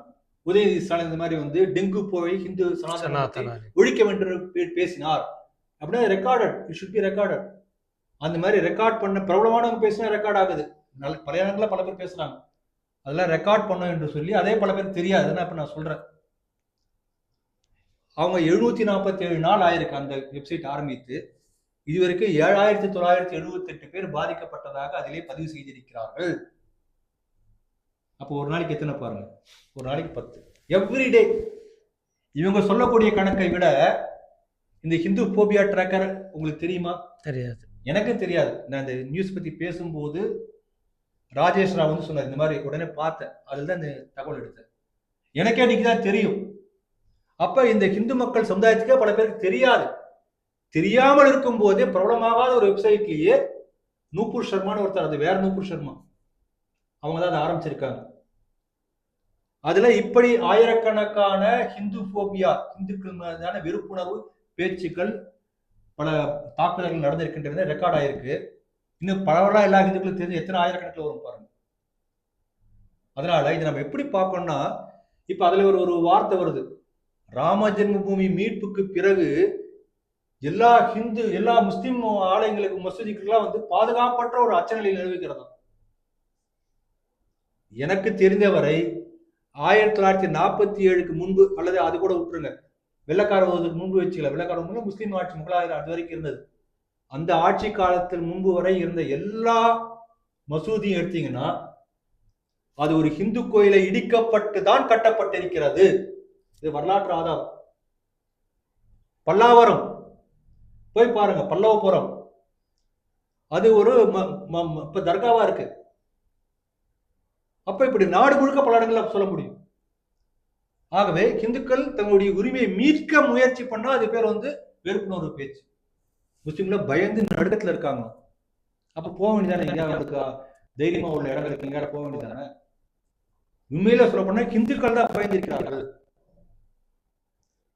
உதயநிதி ஸ்டாலின் இந்த மாதிரி வந்து டெங்கு போய் ஹிந்து சனாதனத்தை ஒழிக்க வேண்டும் பேசினார் அப்படின்னா recorded. It should be recorded. அந்த மாதிரி ரெக்கார்ட் பண்ண பிரபலமானவங்க பேசினா ரெக்கார்ட் ஆகுது. பல இடங்கள்ல பல பேர் பேசுறாங்க, அதெல்லாம் ரெக்கார்ட் பண்ணோம் என்று சொல்லி அதே பல பேர் தெரியாது. இப்ப நான் சொல்றேன், அவங்க 747 நாள் ஆயிருக்கு அந்த வெப்சைட் ஆரம்பித்து. இதுவரைக்கும் 7978 பேர் பாதிக்கப்பட்டதாக அதிலே பதிவு செய்திருக்கிறார்கள். அப்போ ஒரு நாளைக்கு எத்தனை பாருங்க, ஒரு நாளைக்கு 10 எவ்ரிடே. இவங்க சொல்லக்கூடிய கணக்கை விட இந்த ஹிந்து போபியா ட்ராக்கர் உங்களுக்கு தெரியுமா? தெரியாது. எனக்கு தெரியாது. நான் இந்த நியூஸ் பத்தி பேசும்போது ராஜேஷ் ராவ் வந்து சொன்னார், இந்த மாதிரி உடனே பார்த்தேன், அதில் தான் இந்த தகவல் எடுத்தேன். எனக்கே இன்னைக்கு தான் தெரியும். அப்ப இந்த ஹிந்து மக்கள் சமுதாயத்துக்கே பல பேருக்கு தெரியாது. தெரியாமல் இருக்கும் போதே பிரபலமாகாத ஒரு வெப்சைட்லயே நூபுர் சர்மான்னு ஒருத்தர், அது வேற நூபுர் சர்மா, அவங்க தான் அதை ஆரம்பிச்சிருக்காங்க. அதுல இப்படி ஆயிரக்கணக்கான ஹிந்து போபியா, இந்துக்கள் மீதான வெறுப்புணர்வு பேச்சுக்கள், பல தாக்குதல்கள் நடந்திருக்கின்றது ரெக்கார்ட் ஆயிருக்கு. இன்னும் பரவலா எல்லா ஹிந்துக்களும் தெரிஞ்சு எத்தனை ஆயிரக்கணக்கில் வரும் பாருங்க. அதனால இதை நம்ம எப்படி பார்க்கணும்னா, இப்ப அதுல ஒரு வார்த்தை வருது, ராம ஜென்மபூமி மீட்புக்கு பிறகு எல்லா முஸ்லிம் ஆலயங்களுக்கு, மசூதிக்கெல்லாம் வந்து பாதுகாப்பற்ற ஒரு அச்சநிலையில் நிலவுகிறதா. எனக்கு தெரிந்தவரை 1947க்கு முன்பு, அல்லது அது கூட விட்டுருங்க, வெள்ளக்காரர்களுக்கு முன்பு வச்சுக்கல, வெள்ளக்கார முஸ்லீம் ஆட்சி முகலாயர் அது வரைக்கும் இருந்தது. அந்த ஆட்சி காலத்தில் முன்பு வரை இருந்த எல்லா மசூதியும் எடுத்தீங்கன்னா அது ஒரு ஹிந்து கோயிலை இடிக்கப்பட்டு தான் கட்டப்பட்டிருக்கிறது. இது வரலாற்று ஆதாரம். பல்லாவரம் போய் பாருங்க, பல்லவபுரம், அது ஒரு இப்ப தர்காவா இருக்கு. அப்ப இப்படி நாடு முழுக்க பல இடங்கள்ல சொல்ல முடியும். ஆகவே இந்துக்கள் தங்களுடைய உரிமையை மீட்க முயற்சி பண்ணா அது பேர் வந்து வெறுப்புணர்வு பேச்சு. முஸ்லிம்ல பயந்து நடுக்கத்துல இருக்காங்க. அப்ப போக வேண்டியதானே, எங்கேயாவது தைரியமா உள்ள இடங்களுக்கு எங்கேயாவது போக வேண்டியதானே. உண்மையில சொல்ல போனா இந்துக்கள் தான் பயந்திருக்கிறார்கள்.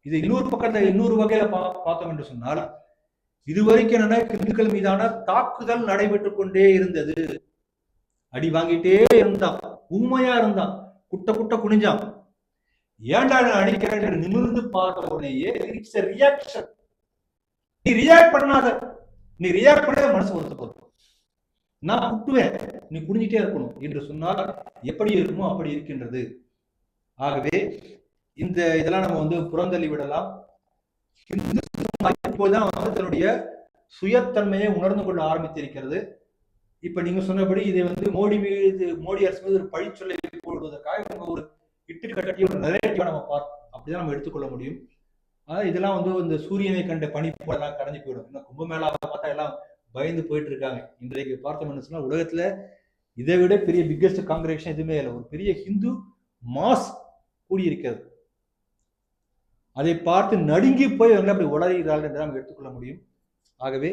இது இன்னொரு வகையில பார்த்தோம் என்று சொன்னால், இதுவரைக்கும் என்னன்னா இந்துக்கள் மீதான தாக்குதல் நடைபெற்றுக் கொண்டே இருந்தது. அடி வாங்கிட்டே இருந்தான், ஊமையா இருந்தான், குட்ட குனிஞ்சான். ஏன்டா அடிக்கிறேன் நிமிர்ந்து பார்த்த உடனேயே இட்ஸ் எ ரியாக்ஷன். நீ ரியாக்ட் பண்ணாத, நீ ரியாக்ட் பண்ணாத மனசு ஒருத்தர் நான் குட்டுவேன், நீ குனிஞ்சிட்டே இருக்கணும் என்று சொன்னால் எப்படி இருக்குமோ அப்படி இருக்கின்றது. ஆகவே இதெல்லாம் நம்ம வந்து புறந்தள்ளி விடலாம். இப்போதான் வந்து தன்னுடைய சுயத்தன்மையை உணர்ந்து கொள்ள ஆரம்பித்திருக்கிறது. இப்ப நீங்க சொன்னபடி இதை வந்து மோடி அரசு மீது ஒரு பழிச்சொல்லை போடுவதற்காக ஒரு இட்டுக்கட்டிய ஒரு நரேட்டிவா நம்ம அப்படிதான் நம்ம எடுத்துக்கொள்ள முடியும். ஆனா இதெல்லாம் வந்து இந்த சூரியனை கண்ட பனி போலாம் கடைஞ்சு போயிடும். இன்னும் கும்பமேளா பார்த்தா எல்லாம் பயந்து போயிட்டு இருக்காங்க. இன்றைக்கு பார்த்தோம் என்ன சொன்னா, உலகத்துல இதை விட பெரிய பிக்கஸ்ட் காங்கிரேஷன் எதுவுமே இல்லை. ஒரு பெரிய ஹிந்து மாஸ் கூடியிருக்கிறது. அதை பார்த்து நடுங்கி போய் அவங்க அப்படி உளறுகிறார்கள் என்று நாம் எடுத்துக்கொள்ள முடியும். ஆகவே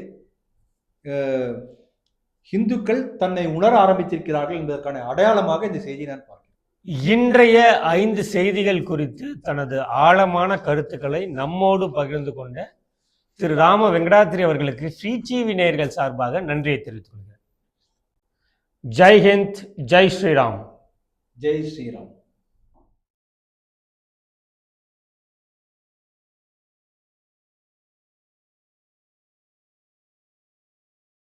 இந்துக்கள் தன்னை உணர ஆரம்பித்திருக்கிறார்கள் என்பதற்கான அடையாளமாக இந்த செய்தியை நான் பார்க்கிறேன். இன்றைய 5 செய்திகள் குறித்து தனது ஆழமான கருத்துக்களை நம்மோடு பகிர்ந்து கொண்ட திரு ராம வெங்கடாத்திரி அவர்களுக்கு ஸ்ரீ டிவி நேயர்கள் சார்பாக நன்றியை தெரிவித்துக் கொள்கிறேன். ஜெய் ஹிந்த், ஜெய் ஸ்ரீராம். ஜெய் ஸ்ரீராம்.